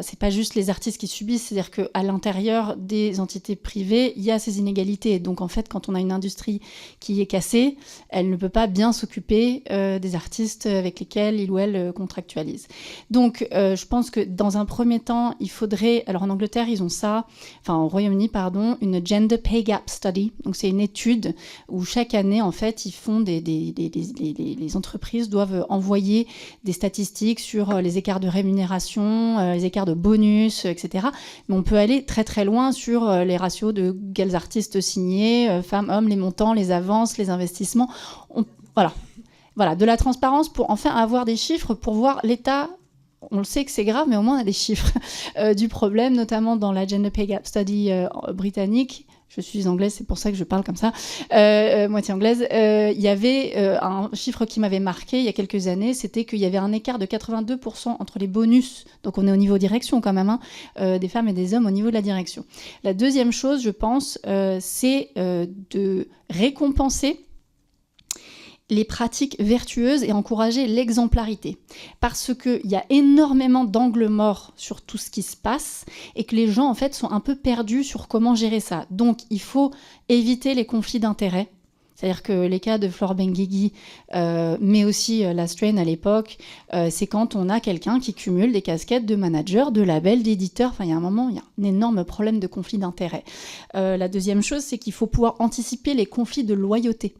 c'est pas juste les artistes qui subissent, c'est-à-dire qu'à l'intérieur des entités privées, il y a ces inégalités. Donc en fait, quand on a une industrie qui est cassée, elle ne peut pas bien s'occuper des artistes avec lesquels il ou elle contractualise. Donc je pense que dans un premier temps, il faudrait... Alors en Angleterre, ils ont ça, enfin au Royaume-Uni, pardon, une Gender Pay Gap Study. Donc c'est une étude où chaque année, en fait, ils font les entreprises doivent envoyer des statistiques sur les écarts de rémunération, les écarts de bonus, etc. Mais on peut aller très très loin sur les ratios de quels artistes signés, femmes, hommes, les montants, les avances, les investissements. Voilà, de la transparence pour enfin avoir des chiffres pour voir l'état. On le sait que c'est grave, mais au moins on a des chiffres du problème, notamment dans la Gender Pay Gap Study britannique. Je suis anglaise, c'est pour ça que je parle comme ça, moitié anglaise. Il y avait un chiffre qui m'avait marqué il y a quelques années, c'était qu'il y avait un écart de 82% entre les bonus, donc on est au niveau direction quand même, des femmes et des hommes au niveau de la direction. La deuxième chose, je pense, c'est de récompenser les pratiques vertueuses et encourager l'exemplarité. Parce qu'il y a énormément d'angles morts sur tout ce qui se passe et que les gens, en fait, sont un peu perdus sur comment gérer ça. Donc, il faut éviter les conflits d'intérêts. C'est-à-dire que les cas de Flore Benguigui, mais aussi la Strain à l'époque, c'est quand on a quelqu'un qui cumule des casquettes de manager, de label, d'éditeur. Enfin, il y a un moment, il y a un énorme problème de conflit d'intérêts. La deuxième chose, c'est qu'il faut pouvoir anticiper les conflits de loyauté.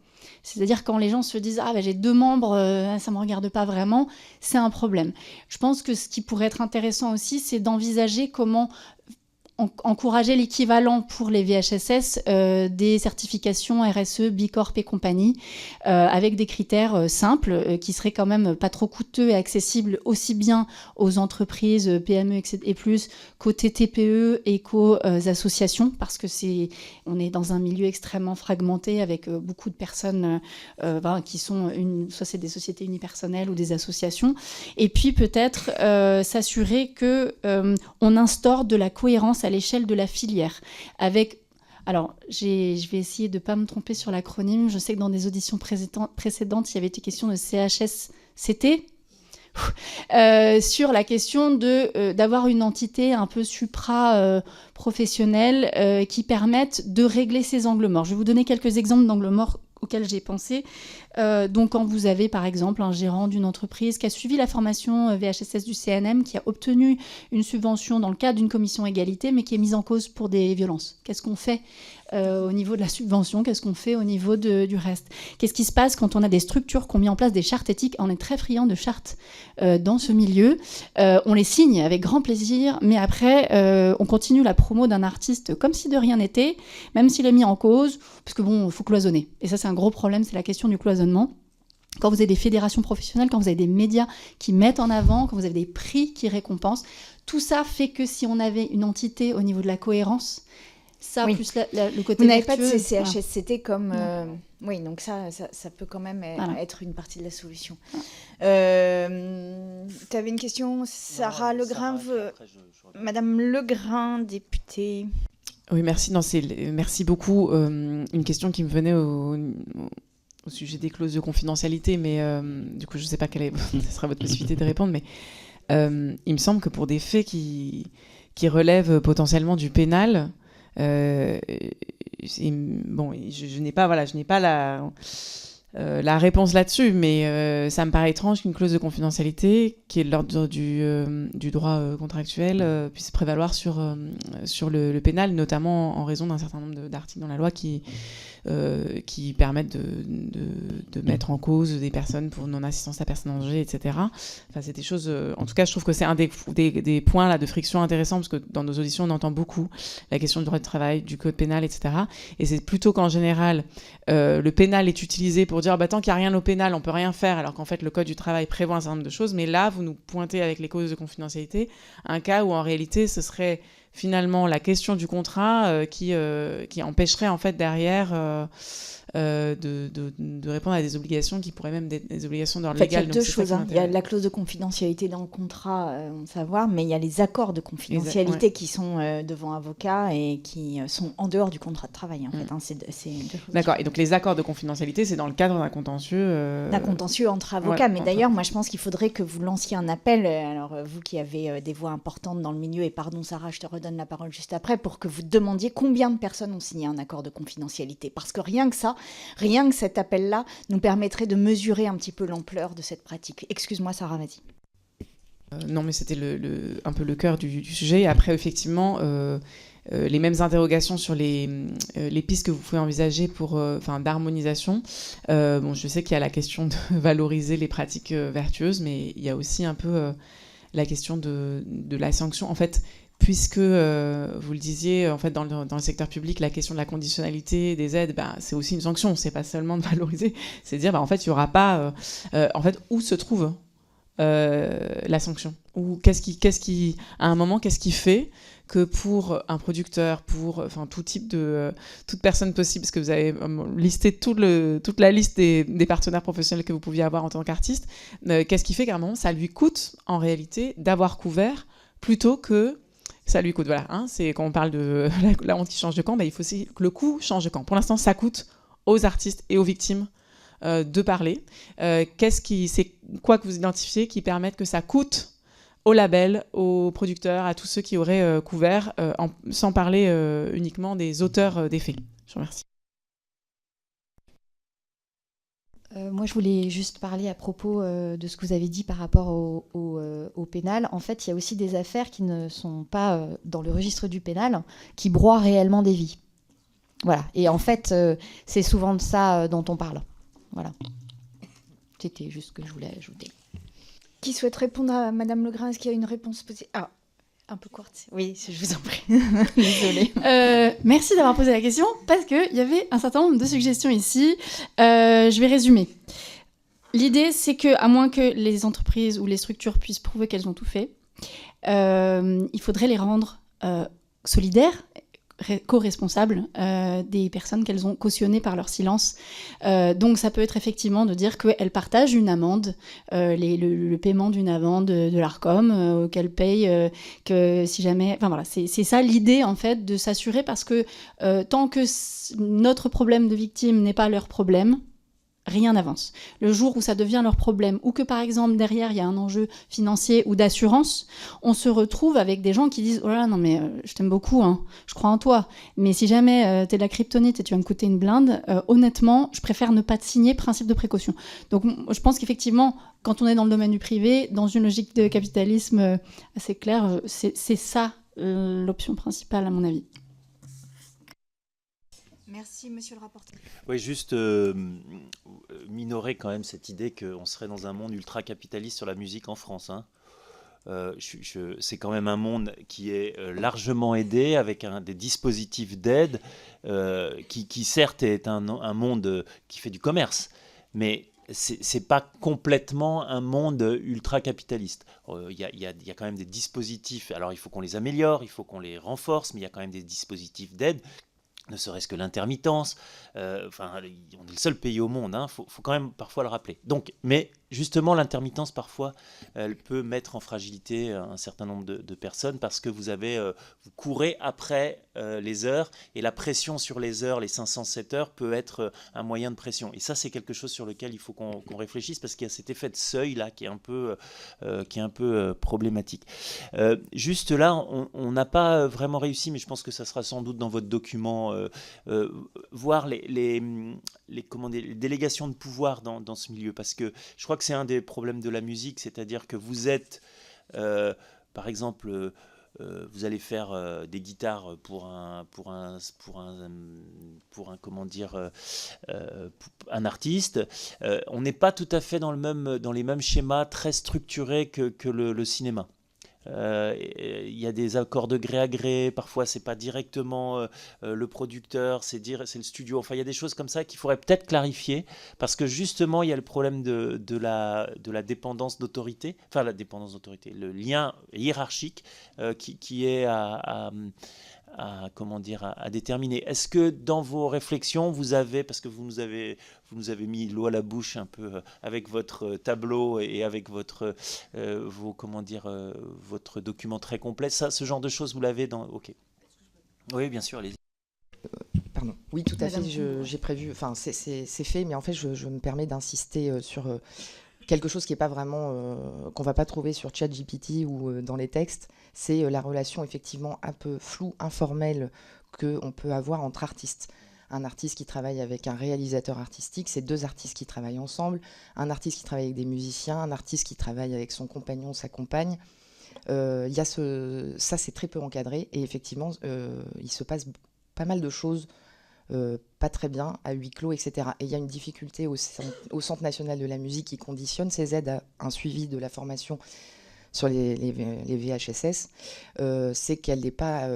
C'est-à-dire quand les gens se disent « Ah, j'ai 2 membres, ça ne me regarde pas vraiment », c'est un problème. Je pense que ce qui pourrait être intéressant aussi, c'est d'envisager comment encourager l'équivalent pour les VHSS des certifications RSE, Bicorp et compagnie, avec des critères simples qui seraient quand même pas trop coûteux et accessibles aussi bien aux entreprises PME et plus qu'aux TPE et qu'aux associations, parce que on est dans un milieu extrêmement fragmenté avec beaucoup de personnes qui sont soit c'est des sociétés unipersonnelles ou des associations, et puis peut-être s'assurer que on instaure de la cohérence à l'échelle de la filière. Alors, je vais essayer de ne pas me tromper sur l'acronyme. Je sais que dans des auditions précédentes, il y avait été question de CHSCT, sur la question d'avoir une entité un peu supra-professionnelle qui permette de régler ces angles morts. Je vais vous donner quelques exemples d'angles morts auxquels j'ai pensé. Donc, quand vous avez, par exemple, un gérant d'une entreprise qui a suivi la formation VHSS du CNM, qui a obtenu une subvention dans le cadre d'une commission égalité, mais qui est mise en cause pour des violences. Qu'est-ce qu'on fait au niveau de la subvention? Qu'est-ce qu'on fait au niveau du reste? Qu'est-ce qui se passe quand on a des structures qui ont mis en place des chartes éthiques? On est très friand de chartes dans ce milieu. On les signe avec grand plaisir, mais après, on continue la promo d'un artiste comme si de rien n'était, même s'il est mis en cause, parce que bon, il faut cloisonner. Et ça, c'est un gros problème, c'est la question du cloisonnement. Quand vous avez des fédérations professionnelles, quand vous avez des médias qui mettent en avant, quand vous avez des prix qui récompensent, tout ça fait que si on avait une entité au niveau de la cohérence, ça plus le côté vous n'avez pas de vertueux, CHSCT comme... oui, donc ça peut quand même être une partie de la solution. Tu avais une question, Sarah Legrain, Madame Legrain, députée. Oui, merci. Merci beaucoup. Une question qui me venait au sujet des clauses de confidentialité, mais du coup, je ne sais pas quelle sera votre possibilité de répondre, mais il me semble que pour des faits qui relèvent potentiellement du pénal, je n'ai pas la réponse là-dessus, mais ça me paraît étrange qu'une clause de confidentialité, qui est de l'ordre du droit contractuel, puisse prévaloir sur le pénal, notamment en raison d'un certain nombre d'articles dans la loi qui permettent de mettre en cause des personnes pour non-assistance à personnes en danger, etc. Enfin, c'est des choses... en tout cas, je trouve que c'est un des points là, de friction intéressants, parce que dans nos auditions, on entend beaucoup la question du droit du travail, du code pénal, etc. Et c'est plutôt qu'en général, le pénal est utilisé pour dire tant qu'il n'y a rien au pénal, on ne peut rien faire, alors qu'en fait, le code du travail prévoit un certain nombre de choses. Mais là, vous nous pointez avec les clauses de confidentialité un cas où, en réalité, ce serait finalement la question du contrat qui empêcherait, en fait, derrière... de répondre à des obligations qui pourraient même des obligations d'ordre légal. Il y a deux choses. Il y a la clause de confidentialité dans le contrat, on savoir, mais il y a les accords de confidentialité qui sont devant avocat et qui sont en dehors du contrat de travail. En fait, c'est deux choses. D'accord. Et donc les accords de confidentialité, c'est dans le cadre d'un contentieux. D'un contentieux entre avocats. Mais d'ailleurs, moi, je pense qu'il faudrait que vous lanciez un appel. Alors, vous qui avez des voix importantes dans le milieu, et pardon, Sarah, je te redonne la parole juste après, pour que vous demandiez combien de personnes ont signé un accord de confidentialité. Parce que rien que cet appel-là nous permettrait de mesurer un petit peu l'ampleur de cette pratique. Excuse-moi, Sarah, vas-y. Non, mais c'était un peu le cœur du sujet. Après, effectivement, les mêmes interrogations sur les pistes que vous pouvez envisager d'harmonisation. Je sais qu'il y a la question de valoriser les pratiques vertueuses, mais il y a aussi un peu la question de la sanction. En fait, puisque, vous le disiez, en fait, dans le secteur public, la question de la conditionnalité des aides, c'est aussi une sanction. C'est pas seulement de valoriser, c'est de dire, en fait, il n'y aura pas... où se trouve la sanction? Ou à un moment, qu'est-ce qui fait que pour un producteur, pour toute personne possible, parce que vous avez listé toute la liste des partenaires professionnels que vous pouviez avoir en tant qu'artiste, qu'est-ce qui fait qu'à un moment, ça lui coûte, en réalité, d'avoir couvert plutôt que... Ça lui coûte, voilà. C'est quand on parle de la honte qui change de camp, il faut aussi que le coût change de camp. Pour l'instant, ça coûte aux artistes et aux victimes de parler. C'est quoi que vous identifiez qui permette que ça coûte aux labels, aux producteurs, à tous ceux qui auraient couvert, sans parler uniquement des auteurs des faits. Je vous remercie. Moi, je voulais juste parler à propos de ce que vous avez dit par rapport au pénal. En fait, il y a aussi des affaires qui ne sont pas dans le registre du pénal, qui broient réellement des vies. Voilà. Et en fait, c'est souvent de ça dont on parle. Voilà. C'était juste ce que je voulais ajouter. Qui souhaite répondre à Madame Legrain? Est-ce qu'il y a une réponse possible? Un peu courte. Oui, je vous en prie. Désolée. Merci d'avoir posé la question, parce qu'il y avait un certain nombre de suggestions ici. Je vais résumer. L'idée, c'est qu'à moins que les entreprises ou les structures puissent prouver qu'elles ont tout fait, il faudrait les rendre solidaires, co-responsables des personnes qu'elles ont cautionnées par leur silence. Donc ça peut être effectivement de dire qu'elles partagent une amende, le paiement d'une amende de l'Arcom, qu'elles payent, que si jamais... Enfin voilà, c'est ça l'idée en fait, de s'assurer, parce que tant que notre problème de victime n'est pas leur problème, rien n'avance. Le jour où ça devient leur problème, ou que par exemple derrière il y a un enjeu financier ou d'assurance, on se retrouve avec des gens qui disent « Oh là, non mais je t'aime beaucoup, hein, je crois en toi, mais si jamais t'es de la kryptonite et tu vas me coûter une blinde, honnêtement, je préfère ne pas te signer, principe de précaution. » Donc je pense qu'effectivement, quand on est dans le domaine du privé, dans une logique de capitalisme assez claire, c'est ça l'option principale à mon avis. Merci, monsieur le rapporteur. Oui, juste minorer quand même cette idée qu'on serait dans un monde ultra-capitaliste sur la musique en France. Hein. C'est quand même un monde qui est largement aidé, avec des dispositifs d'aide, qui certes est un monde qui fait du commerce, mais c'est pas complètement un monde ultra-capitaliste. Il y a quand même des dispositifs, alors il faut qu'on les améliore, il faut qu'on les renforce, mais il y a quand même des dispositifs d'aide, ne serait-ce que l'intermittence. On est le seul pays au monde, faut quand même parfois le rappeler. Donc, mais justement, l'intermittence, parfois, elle peut mettre en fragilité un certain nombre de personnes, parce que vous courez après les heures, et la pression sur les heures, les 507 heures, peut être un moyen de pression. Et ça, c'est quelque chose sur lequel il faut qu'on réfléchisse, parce qu'il y a cet effet de seuil là qui est un peu problématique. Juste là, on n'a pas vraiment réussi, mais je pense que ça sera sans doute dans votre document, voir les délégations de pouvoir dans ce milieu, parce que je crois que c'est un des problèmes de la musique, c'est-à-dire que vous êtes, par exemple, vous allez faire des guitares pour un artiste. On n'est pas tout à fait dans les mêmes schémas très structurés que le cinéma. Il y a des accords de gré à gré, parfois c'est pas directement le producteur, c'est le studio. Enfin, il y a des choses comme ça qu'il faudrait peut-être clarifier, parce que justement il y a le problème de la dépendance d'autorité, le lien hiérarchique qui est à déterminer. Est-ce que dans vos réflexions, parce que vous nous avez mis l'eau à la bouche un peu avec votre tableau et avec votre document très complet, ce genre de choses, vous l'avez dans... Ok. Oui, bien sûr, allez-y. Pardon. Oui, tout à fait, j'ai prévu, enfin c'est fait, mais en fait je me permets d'insister sur quelque chose qui n'est pas vraiment, qu'on ne va pas trouver sur ChatGPT ou dans les textes, c'est la relation effectivement un peu floue, informelle, qu'on peut avoir entre artistes. Un artiste qui travaille avec un réalisateur artistique, c'est deux artistes qui travaillent ensemble, un artiste qui travaille avec des musiciens, un artiste qui travaille avec son compagnon, sa compagne. Ça, c'est très peu encadré, et effectivement, il se passe pas mal de choses pas très bien, à huis clos, etc. Et il y a une difficulté au Centre national de la musique qui conditionne ces aides à un suivi de la formation sur les VHSS, c'est qu'elle n'est pas...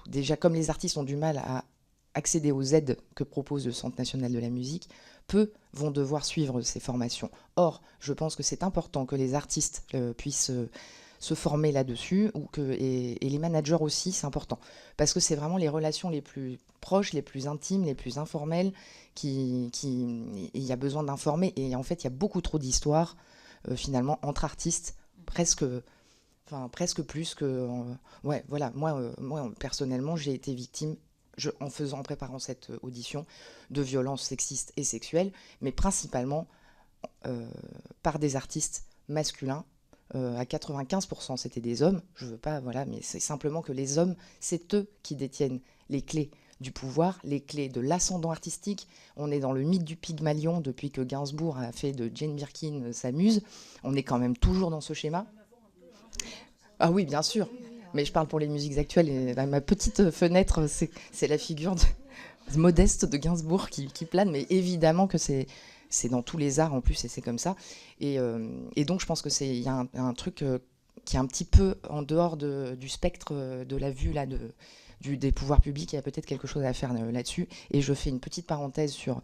déjà, comme les artistes ont du mal à accéder aux aides que propose le Centre national de la musique, peu vont devoir suivre ces formations. Or, je pense que c'est important que les artistes puissent... se former là-dessus, et les managers aussi, c'est important. Parce que c'est vraiment les relations les plus proches, les plus intimes, les plus informelles, il y a besoin d'informer. Et en fait, il y a beaucoup trop d'histoires, finalement, entre artistes, presque plus que... voilà, moi, personnellement, j'ai été victime, en préparant cette audition, de violences sexistes et sexuelles, mais principalement par des artistes masculins. À 95%, c'était des hommes. Je veux pas, voilà, mais c'est simplement que les hommes, c'est eux qui détiennent les clés du pouvoir, les clés de l'ascendant artistique. On est dans le mythe du Pygmalion depuis que Gainsbourg a fait de Jane Birkin sa muse. On est quand même toujours dans ce schéma. Ah oui, bien sûr. Mais je parle pour les musiques actuelles. Et ma petite fenêtre, c'est la figure modeste de Gainsbourg qui plane. Mais évidemment que c'est dans tous les arts en plus, et c'est comme ça. Et donc je pense que il y a un truc qui est un petit peu en dehors du spectre de la vue là, des pouvoirs publics. Il y a peut-être quelque chose à faire là-dessus. Et je fais une petite parenthèse sur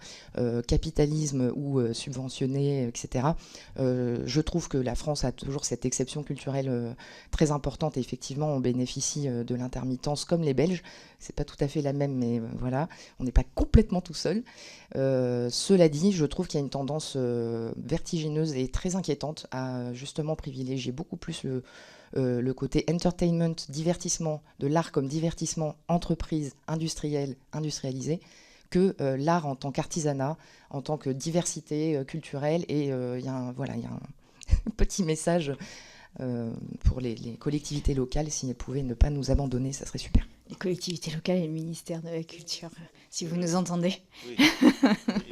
capitalisme ou subventionné, etc. Je trouve que la France a toujours cette exception culturelle très importante. Et effectivement, on bénéficie de l'intermittence comme les Belges. C'est pas tout à fait la même, mais voilà, on n'est pas complètement tout seul. Cela dit, je trouve qu'il y a une tendance vertigineuse et très inquiétante à justement privilégier beaucoup plus le côté entertainment, divertissement, de l'art comme divertissement, entreprise, industrialisé, que l'art en tant qu'artisanat, en tant que diversité culturelle. Et il y a un petit message pour les collectivités locales, si elles pouvaient ne pas nous abandonner, ça serait super. Les collectivités locales et le ministère de la Culture, si vous nous entendez. Oui.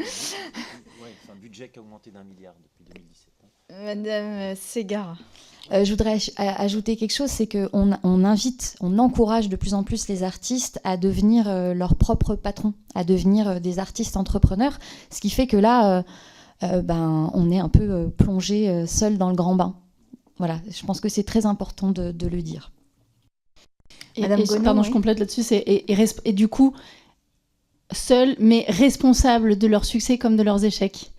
C'est un budget qui a augmenté d'1 milliard depuis 2017. Madame Ségara. Je voudrais ajouter quelque chose, c'est qu'on on encourage de plus en plus les artistes à devenir leurs propres patrons, à devenir des artistes entrepreneurs, ce qui fait que là, on est un peu plongé seul dans le grand bain. Voilà, je pense que c'est très important de le dire. Madame Gonod, pardon, je complète là-dessus, et du coup, seuls, mais responsables de leur succès comme de leurs échecs.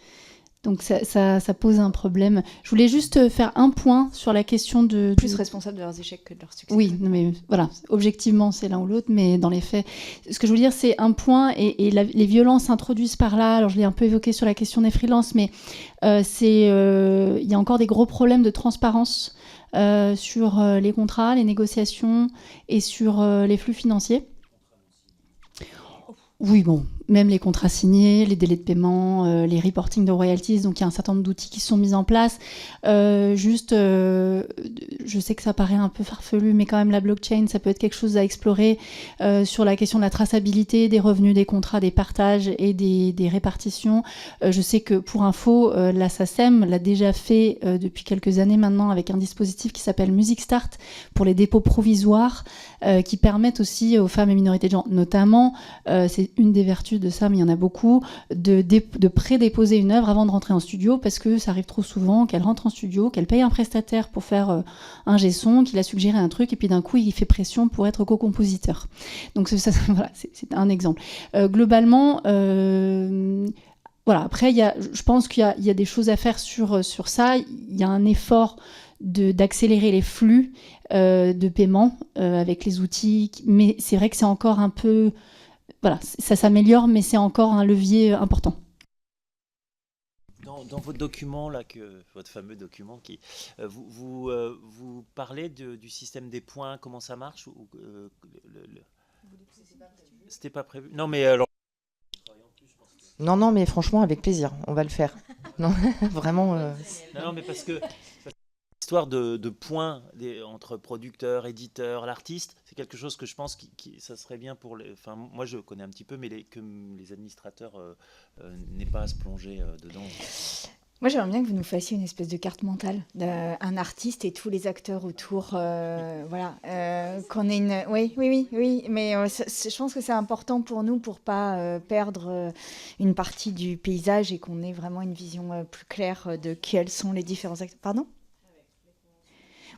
Donc ça pose un problème. Je voulais juste faire un point sur la question de... Plus responsables de leurs échecs que de leurs succès. Oui, mais voilà, objectivement, c'est l'un ou l'autre, mais dans les faits... Ce que je veux dire, c'est un point, et les violences introduites par là, alors je l'ai un peu évoqué sur la question des freelances, mais il y a encore des gros problèmes de transparence sur les contrats, les négociations et sur les flux financiers. Oui, bon, même les contrats signés, les délais de paiement, les reporting de royalties, donc il y a un certain nombre d'outils qui sont mis en place. Je sais que ça paraît un peu farfelu, mais quand même la blockchain, ça peut être quelque chose à explorer sur la question de la traçabilité des revenus, des contrats, des partages et des répartitions. Je sais que pour info, la SACEM l'a déjà fait depuis quelques années maintenant avec un dispositif qui s'appelle Music Start pour les dépôts provisoires qui permettent aussi aux femmes et minorités de genre, notamment, c'est une des vertus de ça, mais il y en a beaucoup, de prédéposer une œuvre avant de rentrer en studio, parce que ça arrive trop souvent qu'elle rentre en studio, qu'elle paye un prestataire pour faire un G-son, qu'il a suggéré un truc, et puis d'un coup, il fait pression pour être co-compositeur. Donc ça, voilà, c'est un exemple. Globalement, voilà, après, je pense qu'il y a des choses à faire sur ça. Il y a un effort d'accélérer les flux de paiement avec les outils, mais c'est vrai que c'est encore un peu... Voilà, ça s'améliore, mais c'est encore un levier important. Dans votre document, là, votre fameux document, vous parlez du système des points, comment ça marche C'était pas prévu. Non, mais alors... Non, mais franchement, avec plaisir, on va le faire. Non, vraiment... Non, mais parce que... L'histoire de points entre producteurs, éditeurs, l'artiste, c'est quelque chose que je pense que ça serait bien pour les... Enfin, moi, je connais un petit peu, mais que les administrateurs n'aient pas à se plonger dedans. Moi, j'aimerais bien que vous nous fassiez une espèce de carte mentale d'un artiste et tous les acteurs autour. Voilà. Qu'on ait une... Oui. Mais je pense que c'est important pour nous pour pas perdre une partie du paysage et qu'on ait vraiment une vision plus claire de quels sont les différents acteurs. Pardon ?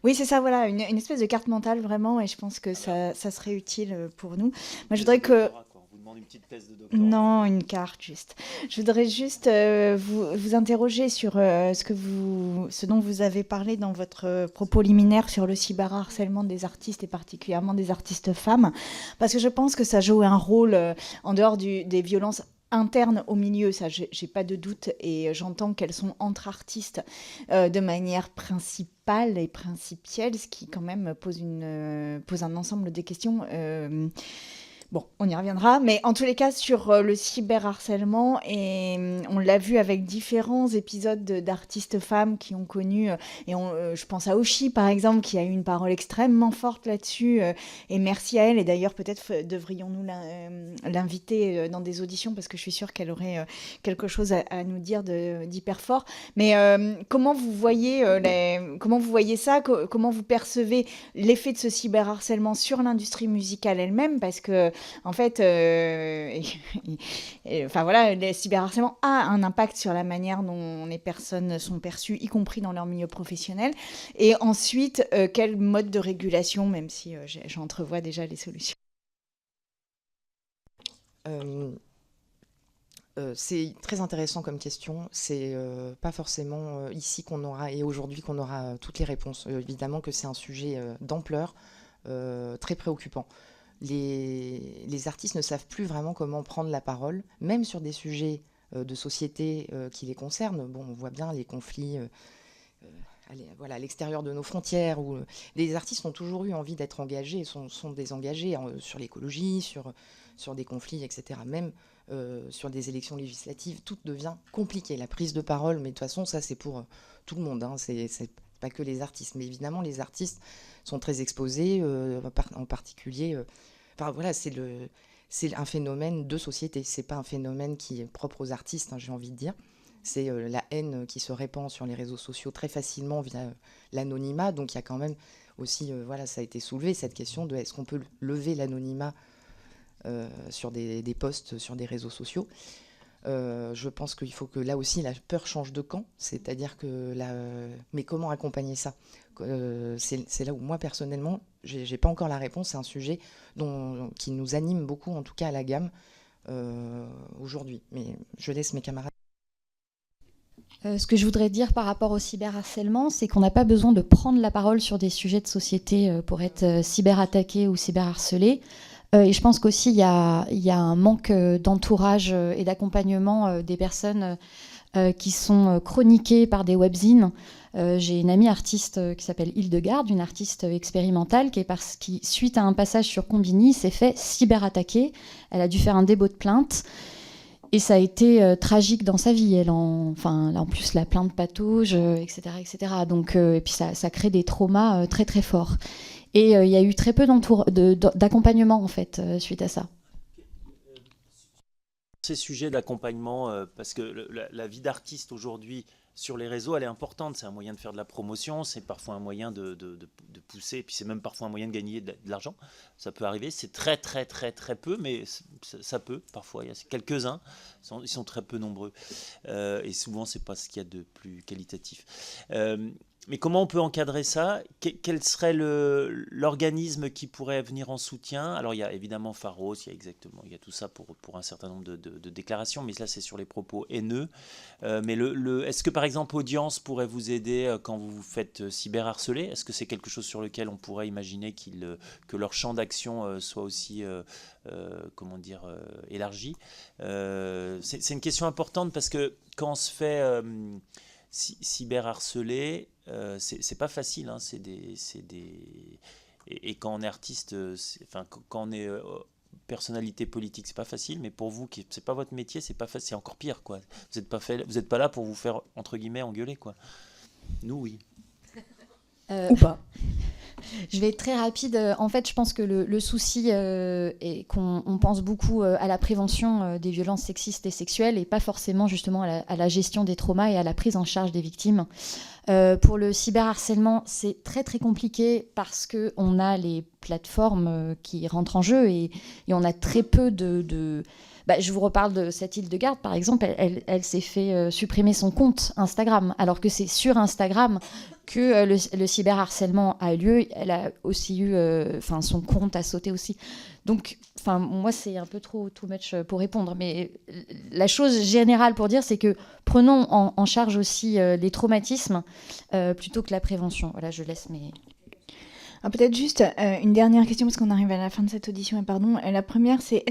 Oui, c'est ça, voilà, une espèce de carte mentale, vraiment, et je pense que ça serait utile pour nous. Moi, je voudrais que... On vous demande une petite thèse de doctorat. Non, une carte, juste. Je voudrais juste vous interroger sur ce dont vous avez parlé dans votre propos liminaire sur le cyberharcèlement des artistes, et particulièrement des artistes femmes, parce que je pense que ça joue un rôle, en dehors des violences internes au milieu, ça j'ai pas de doute, et j'entends qu'elles sont entre artistes de manière principale et principielle, ce qui quand même pose un ensemble de questions. Bon, on y reviendra, mais en tous les cas, sur le cyberharcèlement, et on l'a vu avec différents épisodes d'artistes femmes qui ont connu, et je pense à Oshi, par exemple, qui a eu une parole extrêmement forte là-dessus, et merci à elle, et d'ailleurs, peut-être devrions-nous l'inviter dans des auditions, parce que je suis sûre qu'elle aurait quelque chose à nous dire d'hyper fort. Mais comment vous voyez ça, comment vous percevez l'effet de ce cyberharcèlement sur l'industrie musicale elle-même, parce que en fait, enfin voilà, le cyberharcèlement a un impact sur la manière dont les personnes sont perçues, y compris dans leur milieu professionnel. Et ensuite, quel mode de régulation, même si j'entrevois déjà les solutions. C'est très intéressant comme question. C'est pas forcément ici qu'on aura et aujourd'hui qu'on aura toutes les réponses. Évidemment que c'est un sujet d'ampleur très préoccupant. Les artistes ne savent plus vraiment comment prendre la parole, même sur des sujets de société qui les concernent. Bon, on voit bien les conflits à l'extérieur de nos frontières, où les artistes ont toujours eu envie d'être engagés, sont désengagés sur l'écologie, sur des conflits, etc. Même sur des élections législatives, tout devient compliqué. La prise de parole, mais de toute façon, ça c'est pour tout le monde, hein. C'est pas que les artistes. Mais évidemment, les artistes sont très exposés, en particulier... voilà, c'est un phénomène de société. C'est pas un phénomène qui est propre aux artistes, hein, j'ai envie de dire. C'est la haine qui se répand sur les réseaux sociaux très facilement via l'anonymat. Donc il y a quand même aussi, voilà, ça a été soulevé, cette question de est-ce qu'on peut lever l'anonymat sur des posts sur des réseaux sociaux. Je pense qu'il faut que là aussi la peur change de camp, c'est-à-dire que mais comment accompagner ça? C'est là où moi personnellement j'ai pas encore la réponse. C'est un sujet qui nous anime beaucoup, en tout cas à la gamme aujourd'hui, mais je laisse mes camarades. Ce que je voudrais dire par rapport au cyberharcèlement, c'est qu'on n'a pas besoin de prendre la parole sur des sujets de société pour être cyberattaqué ou cyberharcelé. Et je pense qu'aussi, il y a un manque d'entourage et d'accompagnement des personnes qui sont chroniquées par des webzines. J'ai une amie artiste qui s'appelle Hildegarde, une artiste expérimentale, qui, suite à un passage sur Combini, s'est fait cyberattaquer. Elle a dû faire un dépôt de plainte. Et ça a été tragique dans sa vie. En plus, la plainte patauge, etc., etc. Donc, et puis ça crée des traumas très, très forts. Et il y a eu très peu d'accompagnement, en fait, suite à ça. Ces sujets d'accompagnement, parce que la vie d'artiste aujourd'hui sur les réseaux, elle est importante. C'est un moyen de faire de la promotion, c'est parfois un moyen de pousser, et puis c'est même parfois un moyen de gagner de l'argent. Ça peut arriver, c'est très très très très peu, mais ça peut parfois. Il y a quelques-uns, ils sont très peu nombreux, et souvent c'est pas ce qu'il y a de plus qualitatif. Mais comment on peut encadrer ça? Quel serait l'organisme qui pourrait venir en soutien? Alors il y a évidemment Pharos, il y a tout ça pour un certain nombre de déclarations, mais là c'est sur les propos haineux. Mais est-ce que par exemple Audience pourrait vous aider quand vous vous faites cyberharceler? Est-ce que c'est quelque chose sur lequel on pourrait imaginer que leur champ d'action soit aussi élargi? C'est une question importante parce que quand on se fait cyberharceler, c'est pas facile, hein, et quand on est artiste, quand on est personnalité politique, c'est pas facile, mais pour vous, c'est pas votre métier, c'est pas facile, c'est encore pire, quoi. Vous êtes pas là pour vous faire entre guillemets engueuler, quoi. Nous, oui. Ou pas. Je vais être très rapide. En fait, je pense que le souci est qu'on pense beaucoup à la prévention des violences sexistes et sexuelles et pas forcément justement à la gestion des traumas et à la prise en charge des victimes. Pour le cyberharcèlement, c'est très très compliqué parce qu'on a les plateformes qui rentrent en jeu et on a très peu de... je vous reparle de cette Hildegarde, par exemple, elle s'est fait supprimer son compte Instagram, alors que c'est sur Instagram que le cyberharcèlement a lieu. Elle a aussi eu... son compte a sauté aussi. Donc, moi, c'est un peu trop too much pour répondre. Mais la chose générale pour dire, c'est que prenons en charge aussi les traumatismes plutôt que la prévention. Voilà, je laisse mes... Peut-être juste une dernière question, parce qu'on arrive à la fin de cette audition. La première, c'est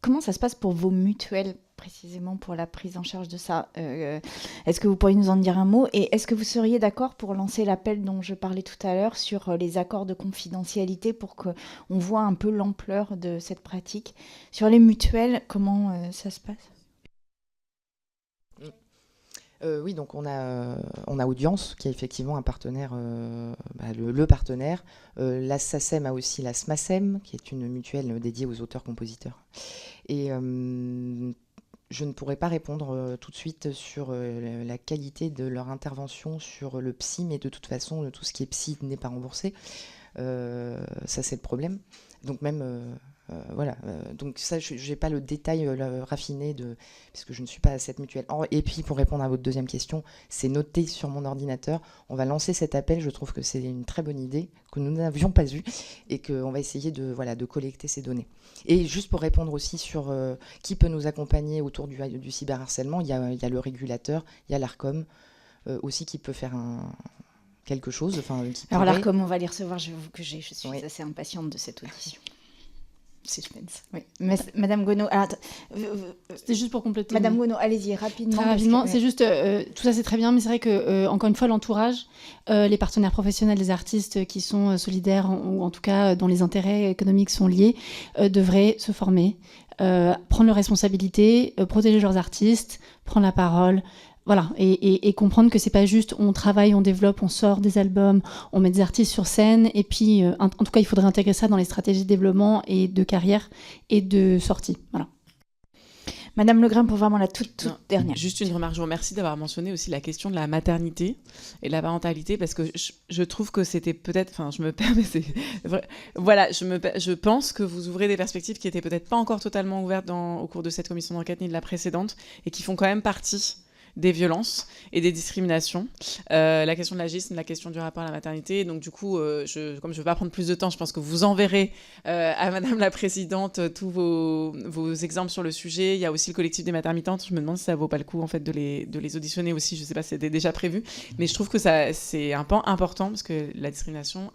comment ça se passe pour vos mutuelles, précisément pour la prise en charge de ça? Est-ce que vous pourriez nous en dire un mot? Et est-ce que vous seriez d'accord pour lancer l'appel dont je parlais tout à l'heure sur les accords de confidentialité pour qu'on voit un peu l'ampleur de cette pratique? Sur les mutuelles, comment ça se passe? Oui, donc on a Audience, qui est effectivement un partenaire, le partenaire. La SACEM a aussi la SMACEM, qui est une mutuelle dédiée aux auteurs-compositeurs. Et je ne pourrais pas répondre tout de suite sur la qualité de leur intervention sur le psy, mais de toute façon, tout ce qui est psy n'est pas remboursé. Ça, c'est le problème. Donc même Voilà, donc ça, je n'ai pas le détail raffiné, puisque je ne suis pas à cette mutuelle. Et puis, pour répondre à votre deuxième question, c'est noté sur mon ordinateur. On va lancer cet appel. Je trouve que c'est une très bonne idée, que nous n'avions pas eue, et qu'on va essayer de collecter ces données. Et juste pour répondre aussi sur qui peut nous accompagner autour du cyberharcèlement, il y a le régulateur, il y a l'ARCOM aussi qui peut faire quelque chose. Alors l'ARCOM, on va les recevoir, j'avoue que je suis assez impatiente de cette audition. Suspense. Oui. Madame Gonod, c'était juste pour compléter. Madame Gonod, allez-y rapidement. Très rapidement, c'est juste tout ça c'est très bien, mais c'est vrai que encore une fois l'entourage, les partenaires professionnels des artistes qui sont solidaires ou en tout cas dont les intérêts économiques sont liés, devraient se former, prendre leurs responsabilités, protéger leurs artistes, prendre la parole. Voilà, et comprendre que c'est pas juste on travaille, on développe, on sort des albums, on met des artistes sur scène, et puis en tout cas il faudrait intégrer ça dans les stratégies de développement et de carrière et de sortie. Voilà. Madame Legrain, pour vraiment la toute dernière. Juste une remarque, je vous remercie d'avoir mentionné aussi la question de la maternité et de la parentalité, parce que je trouve que c'était peut-être, enfin je me permets, voilà, je pense que vous ouvrez des perspectives qui étaient peut-être pas encore totalement ouvertes au cours de cette commission d'enquête ni de la précédente, et qui font quand même partie des violences et des discriminations, la question de l'agisme, la question du rapport à la maternité. Donc du coup, comme je ne veux pas prendre plus de temps, je pense que vous enverrez à Madame la Présidente tous vos exemples sur le sujet. Il y a aussi le collectif des maternitantes. Je me demande si ça ne vaut pas le coup en fait, de les auditionner aussi. Je ne sais pas si c'était déjà prévu, mais je trouve que c'est un pan important, parce que la discrimination,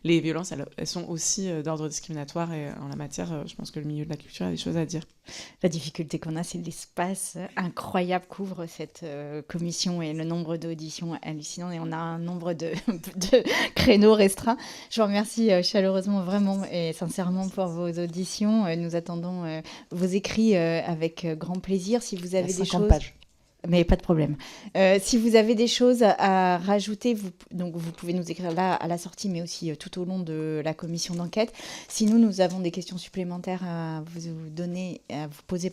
les violences, elles sont aussi d'ordre discriminatoire, et en la matière, je pense que le milieu de la culture a des choses à dire. La difficulté qu'on a, c'est l'espace incroyable qu'ouvre cette commission et le nombre d'auditions hallucinant, et on a un nombre de créneaux restreints. Je vous remercie chaleureusement, vraiment et sincèrement pour vos auditions. Nous attendons vos écrits avec grand plaisir. Si vous avez des choses... pages. Mais pas de problème. Si vous avez des choses à rajouter, vous pouvez nous écrire là à la sortie, mais aussi tout au long de la commission d'enquête. Si nous avons des questions supplémentaires à vous poser,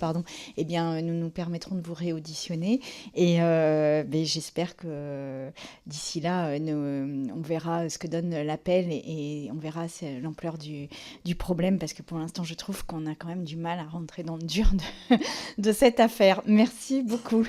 eh bien, nous permettrons de vous réauditionner. Et j'espère que d'ici là, on verra ce que donne l'appel, et on verra l'ampleur du problème, parce que pour l'instant, je trouve qu'on a quand même du mal à rentrer dans le dur de cette affaire. Merci beaucoup.